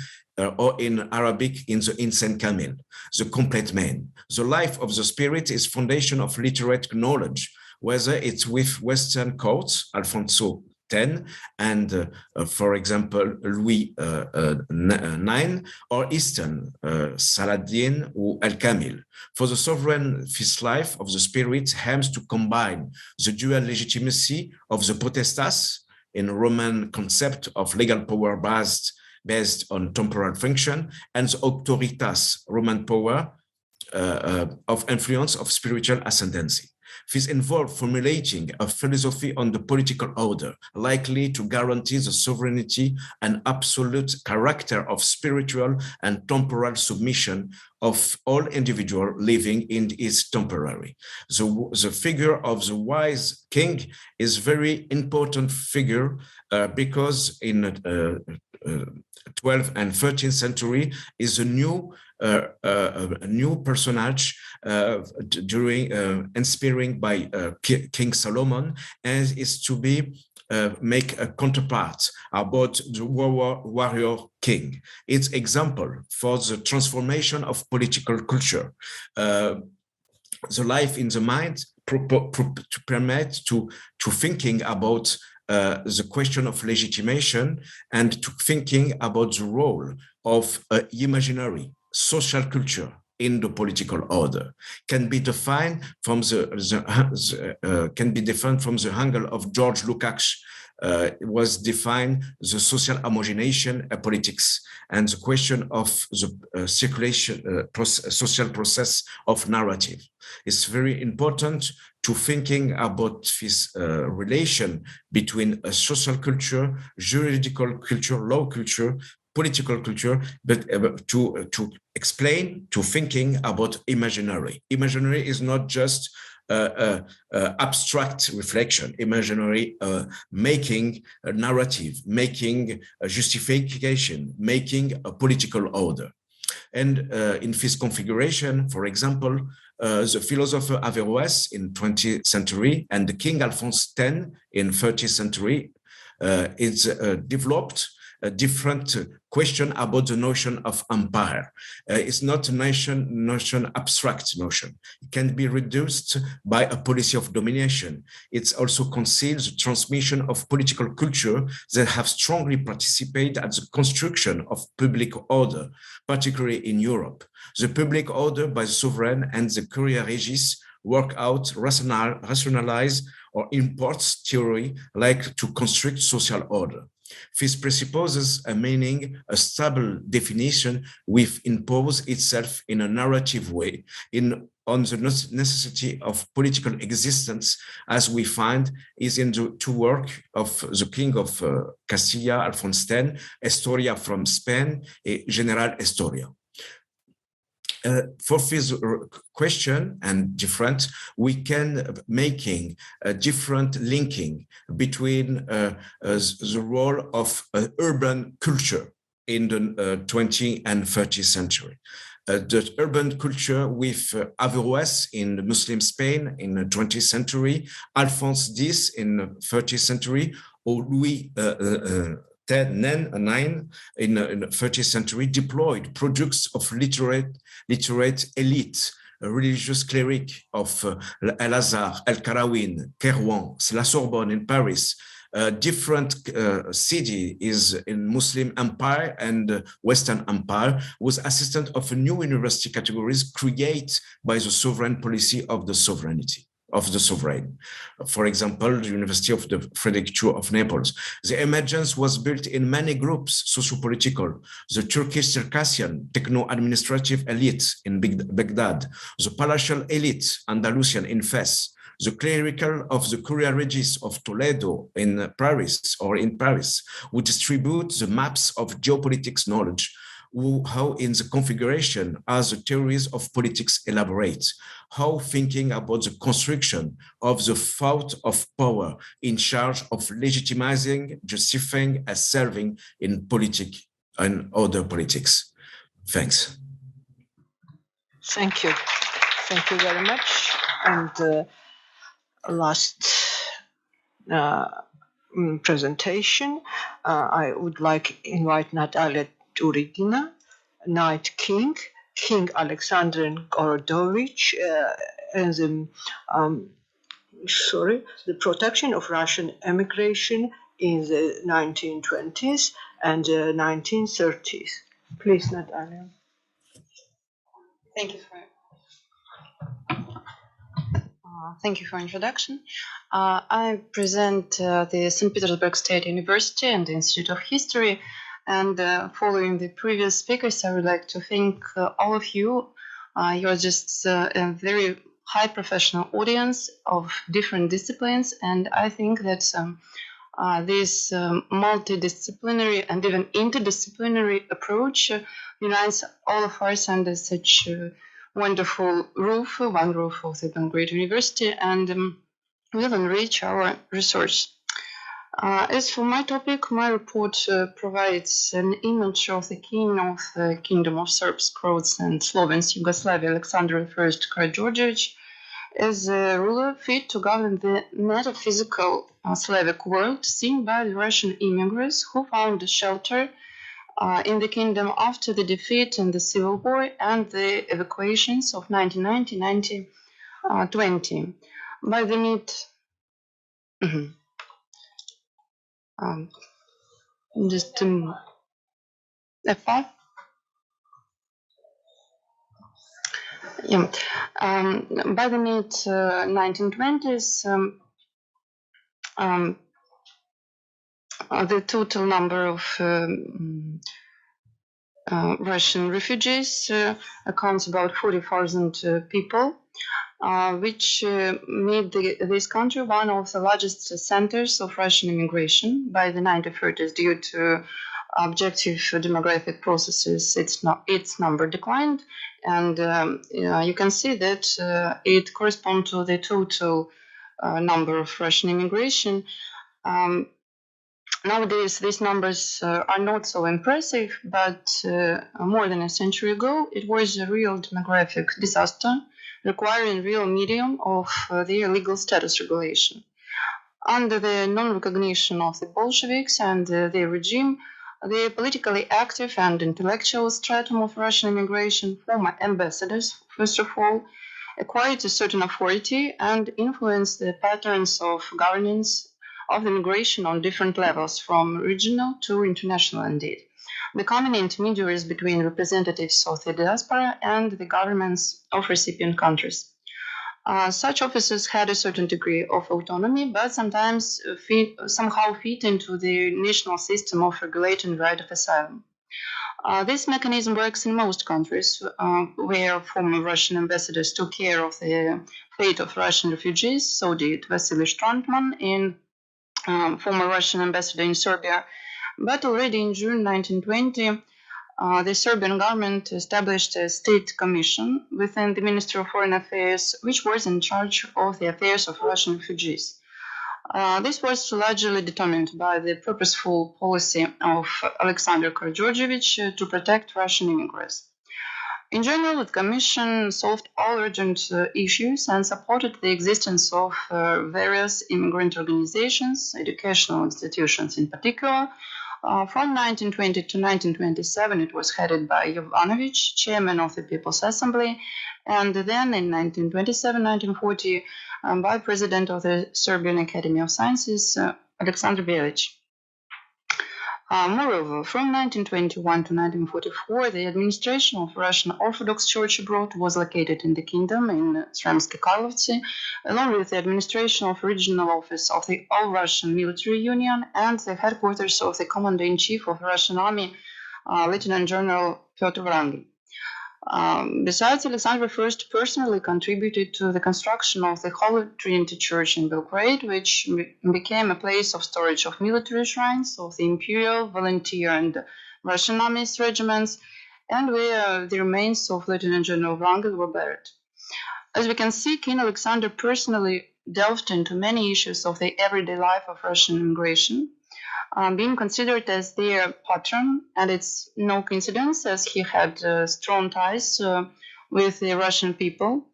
or in Arabic, in the Insan Kamil, the complete man. The life of the spirit is foundation of literate knowledge, whether it's with Western courts, Alfonso X, and for example, Louis IX, or Eastern, Saladin or Al-Kamil. For the sovereign, this life of the spirit aims to combine the dual legitimacy of the potestas in Roman concept of legal power based on temporal function, and the auctoritas, Roman power of influence of spiritual ascendancy. This involves formulating a philosophy on the political order, likely to guarantee the sovereignty and absolute character of spiritual and temporal submission of all individual living in its temporary. The figure of the wise king is very important figure because in 12th and 13th century is a new personage during inspiring by King Solomon, and is to be make a counterpart about the warrior king. It's example for the transformation of political culture. The life in the mind to permit to thinking about the question of legitimation and to thinking about the role of imaginary social culture in the political order can be defined from the angle of George Lukács. Was defined the social homogenization politics and the question of the circulation social process of narrative. It's very important to thinking about this relation between a social culture, juridical culture, law culture, political culture, but to explain, to thinking about imaginary. Imaginary is not just abstract reflection, imaginary making a narrative, making a justification, making a political order. And in this configuration, for example, the philosopher Averroes in 20th century and the King Alphonse X in 30th century is developed a different question about the notion of empire. It's not a notion abstract notion. It can be reduced by a policy of domination. It also conceals the transmission of political culture that have strongly participated at the construction of public order, particularly in Europe. The public order by the sovereign and the curia regis work out, rationalize, or imports theory like to construct social order. This presupposes a meaning, a stable definition which imposes itself in a narrative way on the necessity of political existence, as we find is in the two works of the King of Castilla, Alphonse X, Historia from Spain, and General Historia. For this question and different, we can making a different linking between the role of urban culture in the 20th and 30th century. The urban culture with Averroes in the Muslim Spain in the 20th century, Alphonse X in the 30th century, or Louis IX in the 30th century deployed products of literate elite, a religious cleric of Al-Azhar, El-Karawin, Kerouan, La Sorbonne in Paris. Different city is in Muslim Empire and Western Empire, was assistant of a new university categories created by the sovereign policy of the sovereignty. Of the sovereign. For example, the University of the Frederick II of Naples. The emergence was built in many groups, socio-political, the Turkish Circassian techno-administrative elite in Baghdad, the palatial elite, Andalusian in Fez, the clerical of the Curia Regis of Toledo in Paris, who distribute the maps of geopolitics knowledge, how in the configuration as the theories of politics elaborate, how thinking about the construction of the thought of power in charge of legitimizing, justifying, and serving in politics and other politics. Thanks. Thank you. Thank you very much. And last presentation, I would like to invite Natalia Turidina, Knight King, King Alexander Gorodovich, and the protection of Russian emigration in the 1920s and 1930s. Please, Natalia. Thank you for introduction. I present the St. Petersburg State University and the Institute of History. And following the previous speakers, I would like to thank all of you. You're just a very high professional audience of different disciplines. And I think that this multidisciplinary and even interdisciplinary approach unites all of us under such a wonderful roof, one roof of the Belgrade University, and will enrich our research. As for my topic, my report provides an image of the king of the Kingdom of Serbs, Croats, and Slovens, Yugoslavia, Alexander I Karađorđević, as a ruler fit to govern the metaphysical Slavic world seen by the Russian immigrants who found a shelter in the kingdom after the defeat in the Civil War and the evacuations of 1919-20. By the mid... just F5. Yeah. By the mid 1920s, the total number of Russian refugees accounts about 40,000 people, which made this country one of the largest centers of Russian immigration by the 1930s. Due to objective demographic processes, its number declined, and you can see that it corresponds to the total number of Russian immigration. Nowadays, these numbers are not so impressive, but more than a century ago, it was a real demographic disaster, requiring real medium of their legal status regulation. Under the non-recognition of the Bolsheviks and their regime, The politically active and intellectual stratum of Russian immigration, former ambassadors, first of all, acquired a certain authority and influenced the patterns of governance of the migration on different levels, from regional to international indeed, becoming intermediaries between representatives of the diaspora and the governments of recipient countries. Such officers had a certain degree of autonomy, but sometimes somehow fit into the national system of regulating the right of asylum. This mechanism works in most countries where former Russian ambassadors took care of the fate of Russian refugees. So did Vasily Strandman, former Russian ambassador in Serbia. But already in June 1920, the Serbian government established a state commission within the Ministry of Foreign Affairs, which was in charge of the affairs of Russian refugees. This was largely determined by the purposeful policy of Alexander Karageorgievich to protect Russian immigrants. In general, the Commission solved all urgent issues and supported the existence of various immigrant organizations, educational institutions in particular. From 1920 to 1927, it was headed by Jovanović, chairman of the People's Assembly, and then in 1927-1940 by president of the Serbian Academy of Sciences, Aleksandar Bjelić. Moreover, from 1921 to 1944, the administration of Russian Orthodox Church abroad was located in the kingdom in Sremske Karlovci, along with the administration of regional office of the All-Russian Military Union and the headquarters of the Commander-in-Chief of the Russian Army, Lieutenant General Pyotr Wrangel. Besides, Alexander I personally contributed to the construction of the Holy Trinity Church in Belgrade, which became a place of storage of military shrines of the Imperial, Volunteer, and Russian Army's regiments, and where the remains of Lieutenant General Wrangel were buried. As we can see, King Alexander personally delved into many issues of the everyday life of Russian immigration, being considered as their patron, and it's no coincidence as he had strong ties with the Russian people.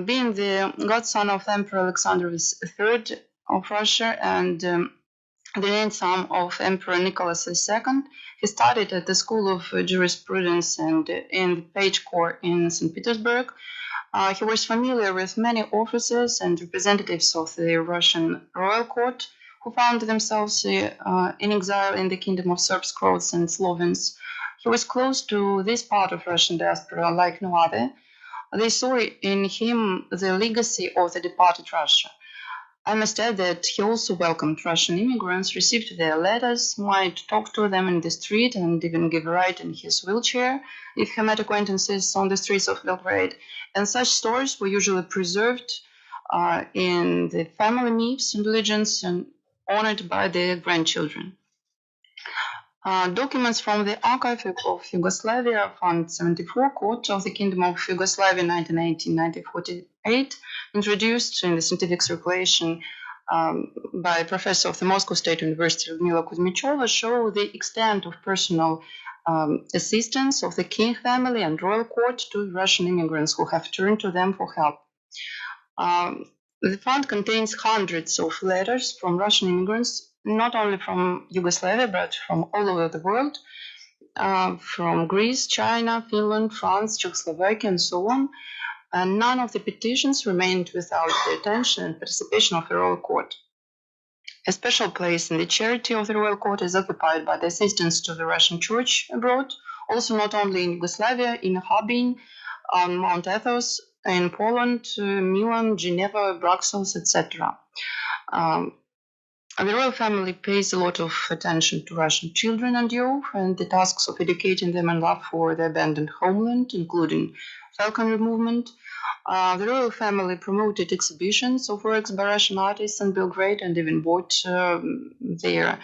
Being the godson of Emperor Alexander III of Russia and the grandson of Emperor Nicholas II, he studied at the School of Jurisprudence and in the Page Corps in St. Petersburg. He was familiar with many officers and representatives of the Russian royal court, who found themselves in exile in the kingdom of Serbs, Croats, and Slovens. He was close to this part of Russian diaspora like no other. They saw in him the legacy of the departed Russia. I must add that he also welcomed Russian immigrants, received their letters, might talk to them in the street, and even give a ride in his wheelchair if he met acquaintances on the streets of Belgrade. And such stories were usually preserved in the family myths and legends and honored by their grandchildren. Documents from the Archive of Yugoslavia found 74 Court of the Kingdom of Yugoslavia 1918-1948, introduced in the scientific circulation by a professor of the Moscow State University, Ludmila Kuzmichova, show the extent of personal assistance of the king family and royal court to Russian immigrants who have turned to them for help. The fund contains hundreds of letters from Russian immigrants, not only from Yugoslavia, but from all over the world, from Greece, China, Finland, France, Czechoslovakia, and so on. And none of the petitions remained without the attention and participation of the royal court. A special place in the charity of the royal court is occupied by the assistance to the Russian church abroad, also not only in Yugoslavia, in Habin, on Mount Athos, in Poland, Milan, Geneva, Brussels, etc. The royal family pays a lot of attention to Russian children and youth and the tasks of educating them in love for the abandoned homeland, including falconry movement. The royal family promoted exhibitions of works by Russian artists in Belgrade and even bought their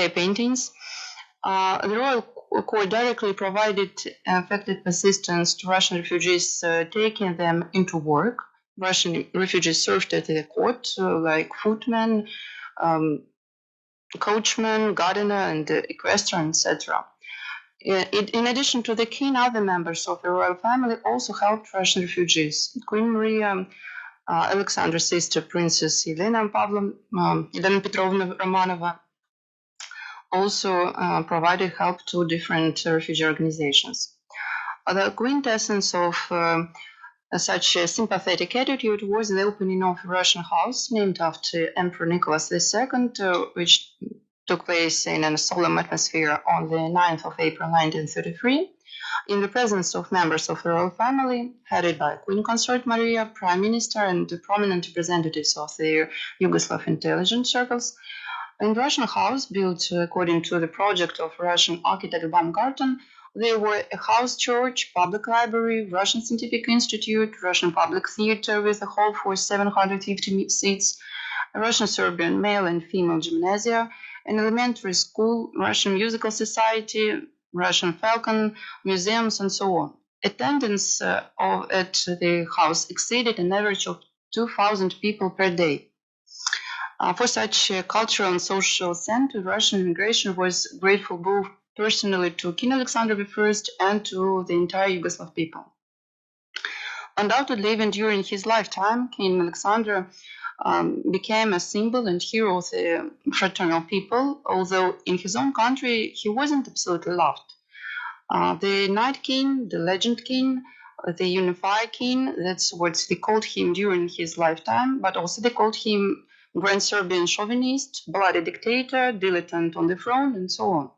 paintings. The royal court directly provided effective assistance to Russian refugees, taking them into work. Russian refugees served at the court, like footmen, coachman, gardener, and equestrian, etc. In addition to the king, other members of the royal family also helped Russian refugees. Queen Maria, Alexander's sister, Princess Elena Petrovna Romanova, also provided help to different refugee organizations. The quintessence of such a sympathetic attitude was the opening of a Russian house named after Emperor Nicholas II, which took place in a solemn atmosphere on the 9th of April 1933, in the presence of members of the royal family, headed by Queen Consort Maria, Prime Minister, and prominent representatives of the Yugoslav intelligence circles. In the Russian house, built according to the project of Russian architect Baumgarten, there were a house church, public library, Russian Scientific Institute, Russian Public Theater with a hall for 750 seats, a Russian Serbian male and female gymnasia, an elementary school, Russian Musical Society, Russian Falcon, museums, and so on. Attendance at the house exceeded an average of 2,000 people per day. For such a cultural and social center, Russian immigration was grateful both personally to King Alexander I and to the entire Yugoslav people. Undoubtedly, even during his lifetime, King Alexander became a symbol and hero of the fraternal people, although in his own country he wasn't absolutely loved. The Night King, the Legend King, the Unified King, that's what they called him during his lifetime, but also they called him Grand Serbian Chauvinist, Bloody Dictator, Dilettante on the throne, and so on.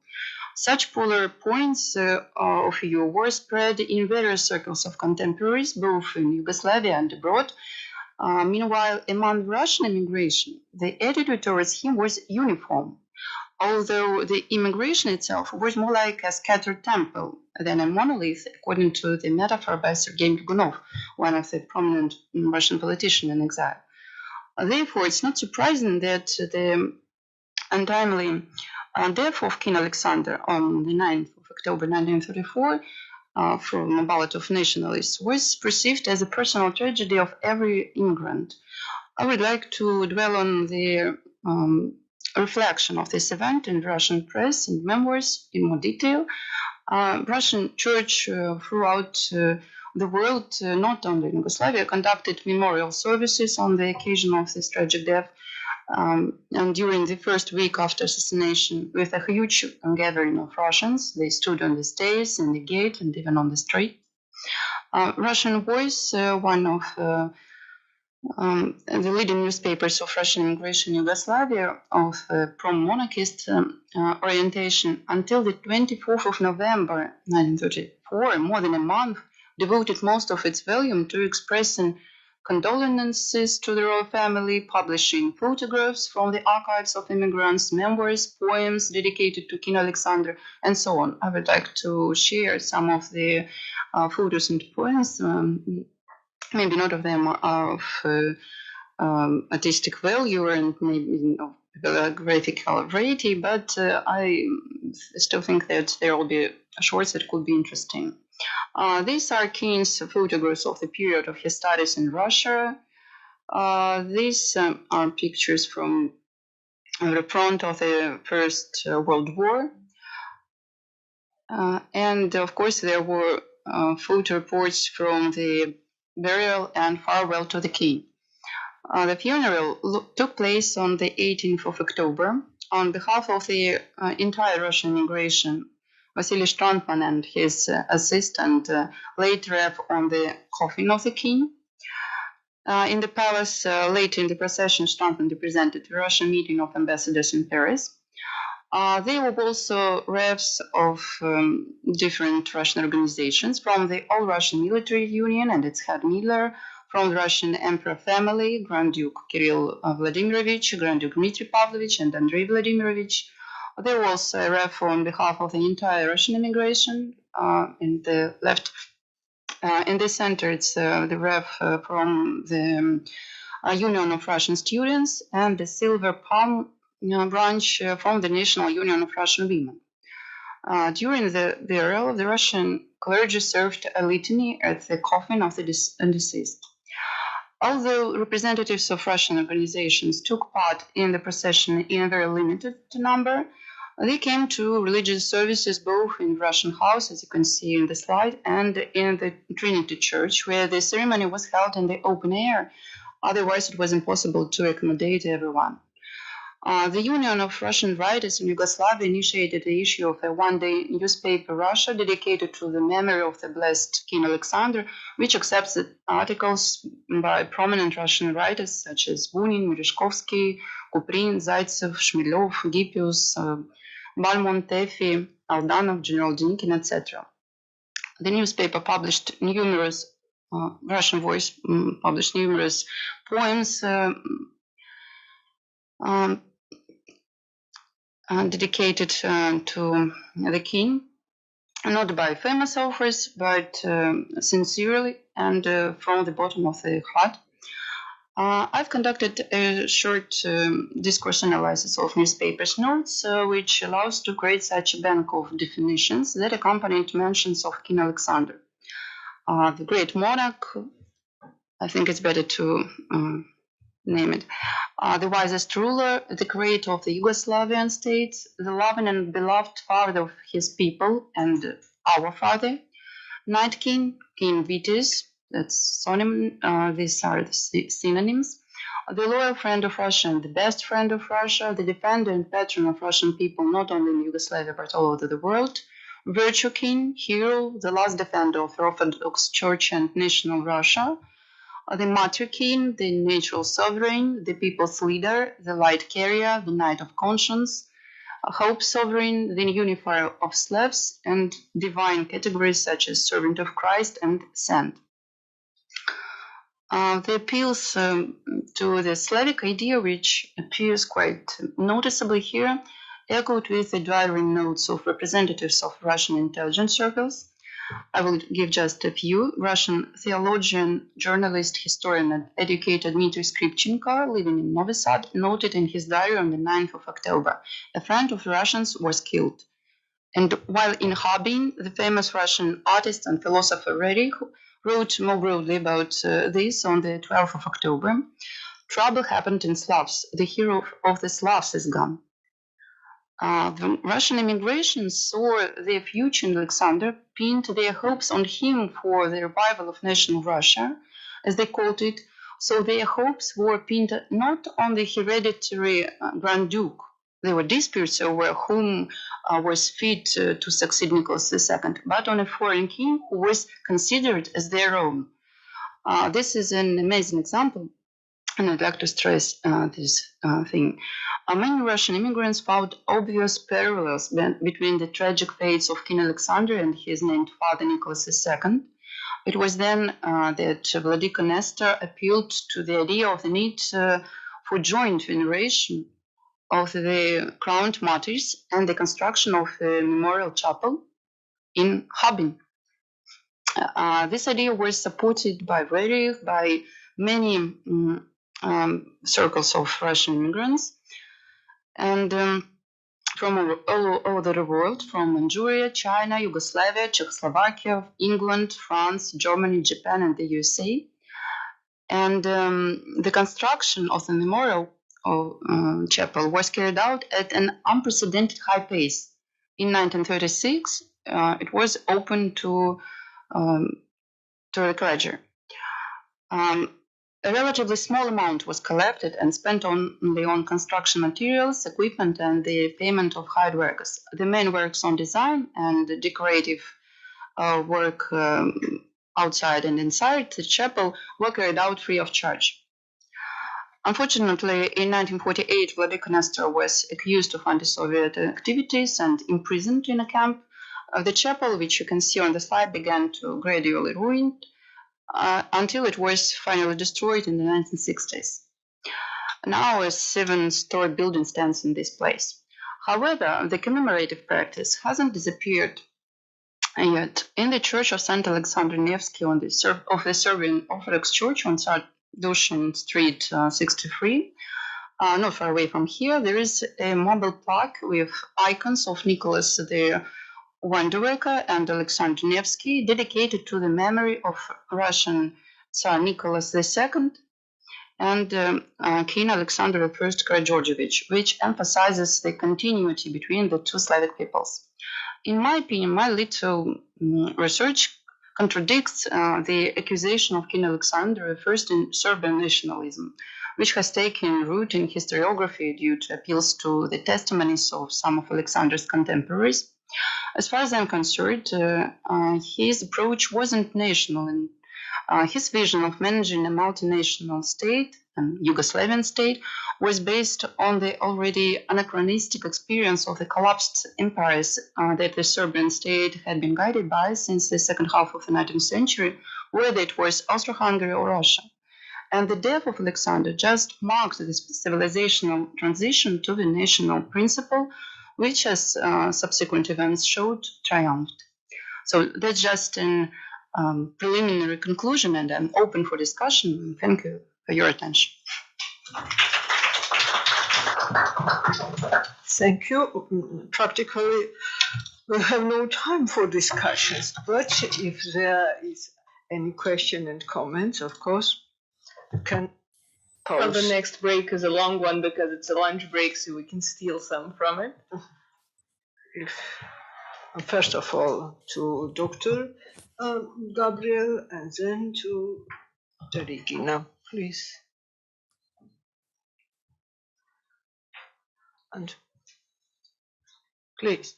Such polar points of view were spread in various circles of contemporaries, both in Yugoslavia and abroad. Meanwhile, among Russian immigration, the attitude towards him was uniform, although the immigration itself was more like a scattered temple than a monolith, according to the metaphor by Sergei Mirgunov, one of the prominent Russian politicians in exile. Therefore, it's not surprising that the untimely death of King Alexander on the 9th of October 1934 from a ballot of nationalists was perceived as a personal tragedy of every immigrant. I would like to dwell on the reflection of this event in Russian press and memoirs in more detail. Russian church throughout the world, not only in Yugoslavia, conducted memorial services on the occasion of this tragic death. And during the first week after assassination, with a huge gathering of Russians, they stood on the stairs, in the gate, and even on the street. Russian Voice, one of the leading newspapers of Russian immigration in Yugoslavia, of pro-monarchist orientation, until the 24th of November 1934, more than a month, devoted most of its volume to expressing condolences to the royal family, publishing photographs from the archives of immigrants, memoirs, poems dedicated to King Alexander, and so on. I would like to share some of the photos and poems. Maybe not of them are of artistic value and maybe of graphical variety, but I still think that there will be shorts that could be interesting. These are King's photographs of the period of his studies in Russia. These are pictures from the front of the First World War. And of course, there were photo reports from the burial and farewell to the king. The funeral took place on the 18th of October. On behalf of the entire Russian immigration, Vasily Strandman and his assistant laid wreath on the coffin of the king. In the palace, later in the procession, Strandman represented the Russian meeting of ambassadors in Paris. There were also wreaths of different Russian organizations, from the All-Russian Military Union and its head Miller, from the Russian Emperor family, Grand Duke Kirill Vladimirovich, Grand Duke Dmitry Pavlovich, and Andrei Vladimirovich. There was a wreath on behalf of the entire Russian immigration. In the left, in the center, it's the wreath from the Union of Russian Students, and the silver palm branch from the National Union of Russian Women. During the burial, the Russian clergy served a litany at the coffin of the deceased. Although representatives of Russian organizations took part in the procession in a very limited number, they came to religious services both in Russian House, as you can see in the slide, and in the Trinity Church, where the ceremony was held in the open air. Otherwise, it was impossible to accommodate everyone. The Union of Russian Writers in Yugoslavia initiated the issue of a one-day newspaper, Russia, dedicated to the memory of the blessed King Alexander, which accepts the articles by prominent Russian writers such as Bunin, Merezhkovsky, Kuprin, Zaitsev, Shmilov, Hippius, Balmont, Tefi, Aldanov, General Dinkin, etc. The newspaper published numerous, Russian Voice published numerous poems dedicated to the king, not by famous authors, but sincerely and from the bottom of the heart. I've conducted a short discourse analysis of newspapers' notes, which allows to create such a bank of definitions that accompanied mentions of King Alexander. The great monarch, I think it's better to name it, the wisest ruler, the creator of the Yugoslavian state, the loving and beloved father of his people and our father, Night King, King Vitis, that's synonym, these are the synonyms, the loyal friend of Russia and the best friend of Russia, the defender and patron of Russian people, not only in Yugoslavia but all over the world, Virtue King, hero, the last defender of the Orthodox Church and national Russia, the Martyr King, the natural sovereign, the people's leader, the light carrier, the knight of conscience, hope sovereign, the unifier of Slavs, and divine categories such as servant of Christ and saint. The appeals to the Slavic idea, which appears quite noticeably here, echoed with the diary notes of representatives of Russian intelligence circles. I will give just a few. Russian theologian, journalist, historian, and educator Dmitry Skripchenko, living in Novi Sad, noted in his diary on the 9th of October, a friend of the Russians was killed. And while in Harbin, the famous Russian artist and philosopher Rerich wrote more broadly about this on the 12th of October. Trouble happened in Slavs. The hero of the Slavs is gone. The Russian immigration saw their future in Alexander, pinned their hopes on him for the revival of national Russia, as they called it, so their hopes were pinned not on the hereditary Grand Duke. There were disputes over whom was fit to succeed Nicholas II, but on a foreign king who was considered as their own. This is an amazing example, and I'd like to stress this thing. Many Russian immigrants found obvious parallels between the tragic fates of King Alexander and his named father Nicholas II. It was then that Vladika Nestor appealed to the idea of the need for joint veneration of the crowned martyrs and the construction of a memorial chapel in Harbin. This idea was supported by Rerich, by many circles of Russian immigrants, and from all over the world, from Manchuria, China, Yugoslavia, Czechoslovakia, England, France, Germany, Japan, and the USA. And the construction of the memorial chapel was carried out at an unprecedented high pace. In 1936, it was open to the clergy. A relatively small amount was collected and spent only on construction materials, equipment, and the payment of hired workers. The main works on design and decorative work outside and inside the chapel were carried out free of charge. Unfortunately, in 1948, Vladika Nestor was accused of anti-Soviet activities and imprisoned in a camp. The chapel, which you can see on the slide, began to gradually ruin until it was finally destroyed in the 1960s. Now a 7-story building stands in this place. However, the commemorative practice hasn't disappeared yet. In the Church of St. Alexander Nevsky of the Serbian Orthodox Church on Srđan Street 63, not far away from here, there is a marble plaque with icons of Nicholas the Wanderworker and Alexander Nevsky, dedicated to the memory of Russian Tsar Nicholas II and King Alexander I Georgievich, which emphasizes the continuity between the two Slavic peoples. In my opinion, my little research contradicts the accusation of King Alexander I in Serbian nationalism. which has taken root in historiography due to appeals to the testimonies of some of Alexander's contemporaries. As far as I'm concerned, his approach wasn't national, and his vision of managing a multinational state, an Yugoslavian state, was based on the already anachronistic experience of the collapsed empires that the Serbian state had been guided by since the second half of the 19th century, whether it was Austro-Hungary or Russia. And the death of Alexander just marks this civilizational transition to the national principle, which, as subsequent events showed, triumphed. So that's just an preliminary conclusion, and I'm open for discussion. Thank you for your attention. Thank you. Practically, we have no time for discussions, but if there is any question and comments, of course, you can pose. Well, the next break is a long one because it's a lunch break, so we can steal some from it. First of all, to Dr. Gabriel, and then to Regina, please. And please.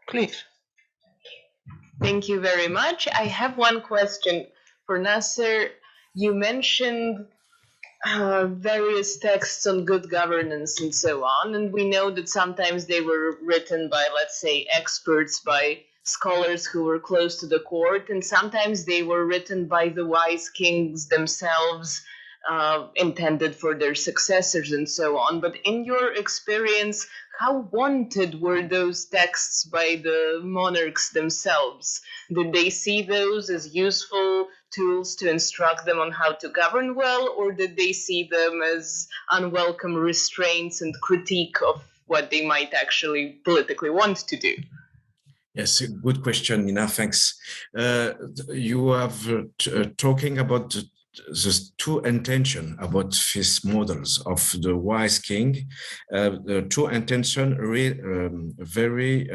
Please. Thank you very much. I have one question for Nasser. You mentioned various texts on good governance and so on, and we know that sometimes they were written by, let's say, experts, by scholars who were close to the court, and sometimes they were written by the wise kings themselves, intended for their successors and so on. But in your experience, how wanted were those texts by the monarchs themselves? Did they see those as useful tools to instruct them on how to govern well, or did they see them as unwelcome restraints and critique of what they might actually politically want to do? Yes, good question, Nina. Thanks. You have talking about the two intentions about these models of the wise king. The two intentions very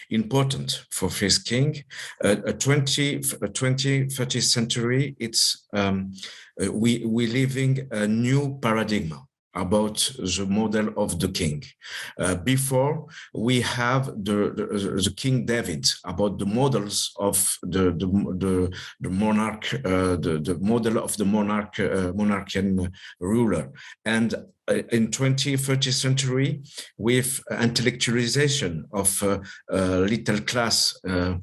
important for this king. 20th century, it's we living a new paradigm about the model of the king. Before, we have the King David, about the models of the monarch, the model of the monarchian ruler. And in 30th century, with intellectualization of little class, the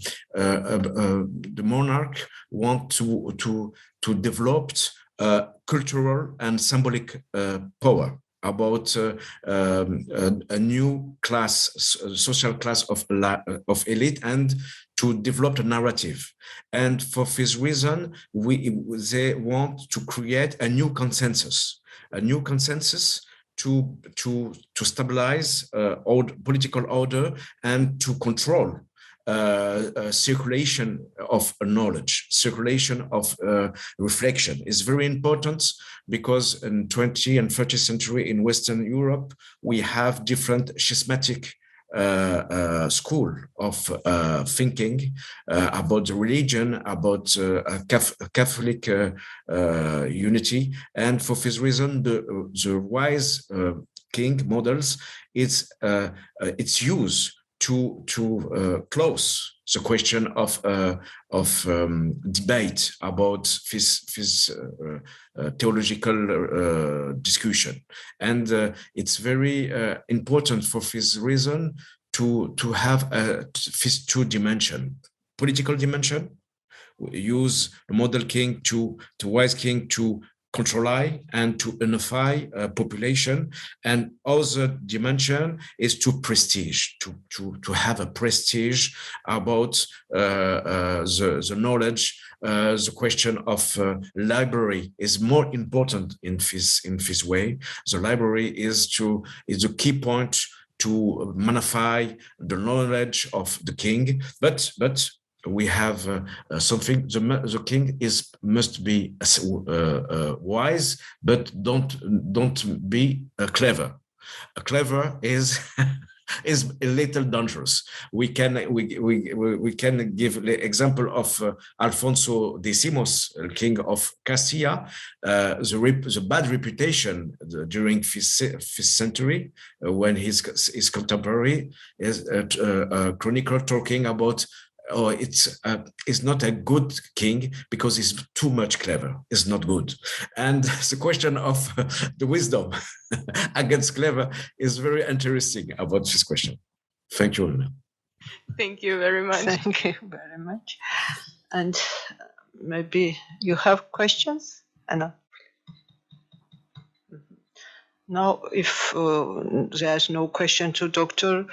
monarch want to develop cultural and symbolic power about a new class, social class of elite, and to develop a narrative. And for this reason, they want to create a new consensus to stabilize political order and to control circulation of knowledge, circulation of reflection is very important, because in 20th and 30th century in Western Europe, we have different schismatic school of thinking about the religion, about Catholic unity. And for this reason, the wise king models, it's used to close the question of debate about this theological discussion, and it's very important for this reason to have this two dimension, political dimension. We use the model king to wise king to control and to unify population, and other dimension is to prestige, to have a prestige about the knowledge. The question of library is more important in this way. The library is the key point to magnify the knowledge of the king, but we have something. The king must be wise, but don't be clever. Clever is is a little dangerous. We can give the example of Alfonso X, king of Castilla, the bad reputation during 5th century when his contemporary is a chronicler talking about, oh, it's not a good king because he's too much clever. It's not good. And the question of the wisdom against clever is very interesting about this question. Thank you, Luna. Thank you very much. Thank you very much. And maybe you have questions, Anna? Now, if there's no question to Dr.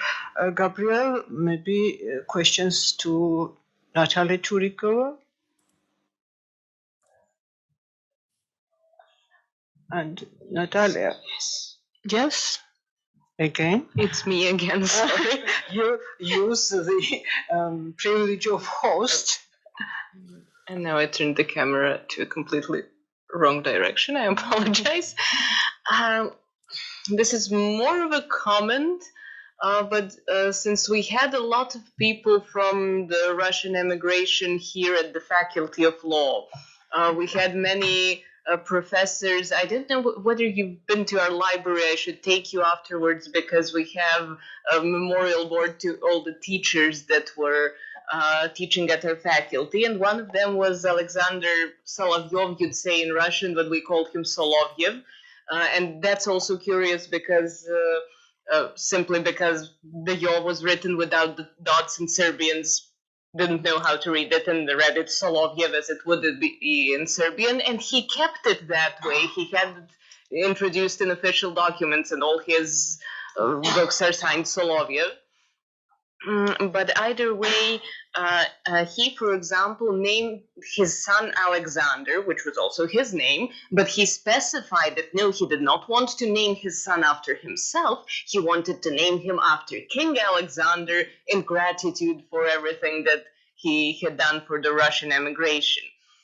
Gabriel, maybe questions to Natalia Turikova? And Natalia? Yes? Again? It's me again, sorry. You use the privilege of host. And now I turned the camera to a completely wrong direction. I apologize. This is more of a comment, but since we had a lot of people from the Russian emigration here at the Faculty of Law, we had many professors. I don't know whether you've been to our library. I should take you afterwards because we have a memorial board to all the teachers that were teaching at our faculty. And one of them was Alexander Solovyov, you'd say in Russian, but we called him Solovyev. And that's also curious because simply because the Yov was written without the dots and Serbians didn't know how to read it and they read it Solovyev as it would be in Serbian, and he kept it that way. He had it introduced in official documents and all his books are signed Solovyev. But either way, he, for example, named his son Alexander, which was also his name, but he specified that no, he did not want to name his son after himself. He wanted to name him after King Alexander in gratitude for everything that he had done for the Russian emigration.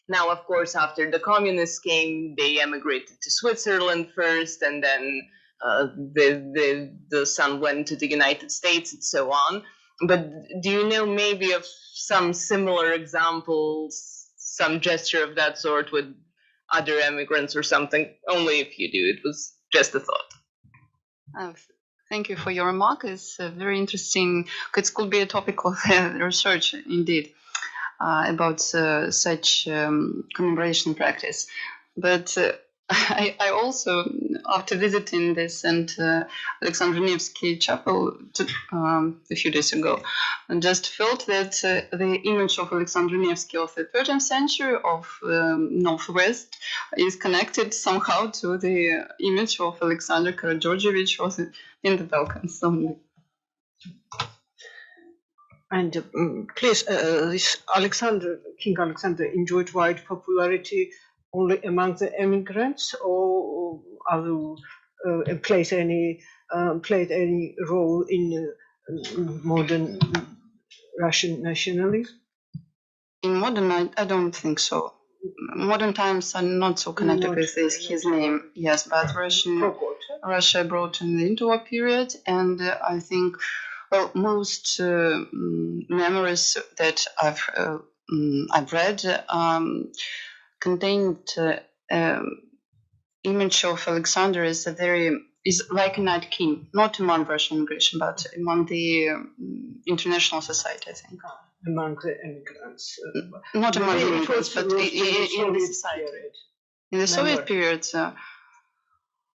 Now, of course, after the communists came, they emigrated to Switzerland first, and then the son went to the United States and so on. But do you know maybe of some similar examples, some gesture of that sort with other immigrants or something? Only if you do. It was just a thought. Thank you for your remark. It's very interesting. It could be a topic of research, indeed, about such commemoration practice. But I also, after visiting the St. Alexander Nevsky Chapel a few days ago, just felt that the image of Alexander Nevsky of the 13th century of Northwest is connected somehow to the image of Alexander Karageorgievich in the Balkans. And please, this King Alexander enjoyed wide popularity only among the immigrants, or played any role in modern Russian nationalism? In modern, I don't think so. Modern times are not so connected with his name. Yes, but Russia brought him into a period, and I think, well, most memories that I've read contained image of Alexander is like a night king, not among Russian immigration, but among the international society, I think. Among the immigrants. Not among the immigrants, but in the society. In the Soviet period,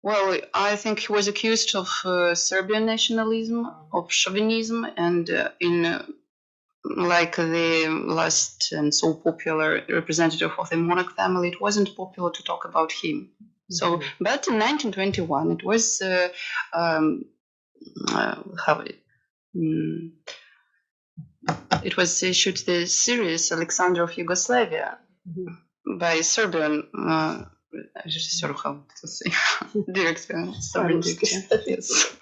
well, I think he was accused of Serbian nationalism, of chauvinism, and in like the last and so popular representative of the monarch family, it wasn't popular to talk about him. So, but in 1921, it was it was issued the series Alexander of Yugoslavia by Serbian regisseur, how to say, director, Serbian director. Yes.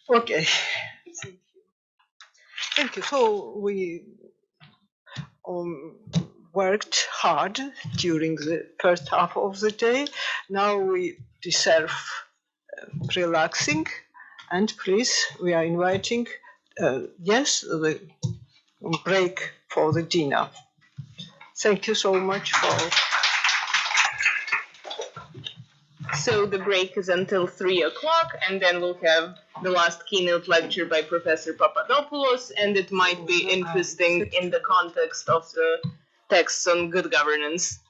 Okay. Thank you. So we worked hard during the first half of the day. Now we deserve relaxing And please, we are inviting, yes, the break for the dinner. Thank you so much for... So the break is until 3 o'clock, and then we'll have the last keynote lecture by Professor Papadopoulos, and it might be interesting in the context of the texts on good governance.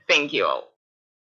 Thank you all.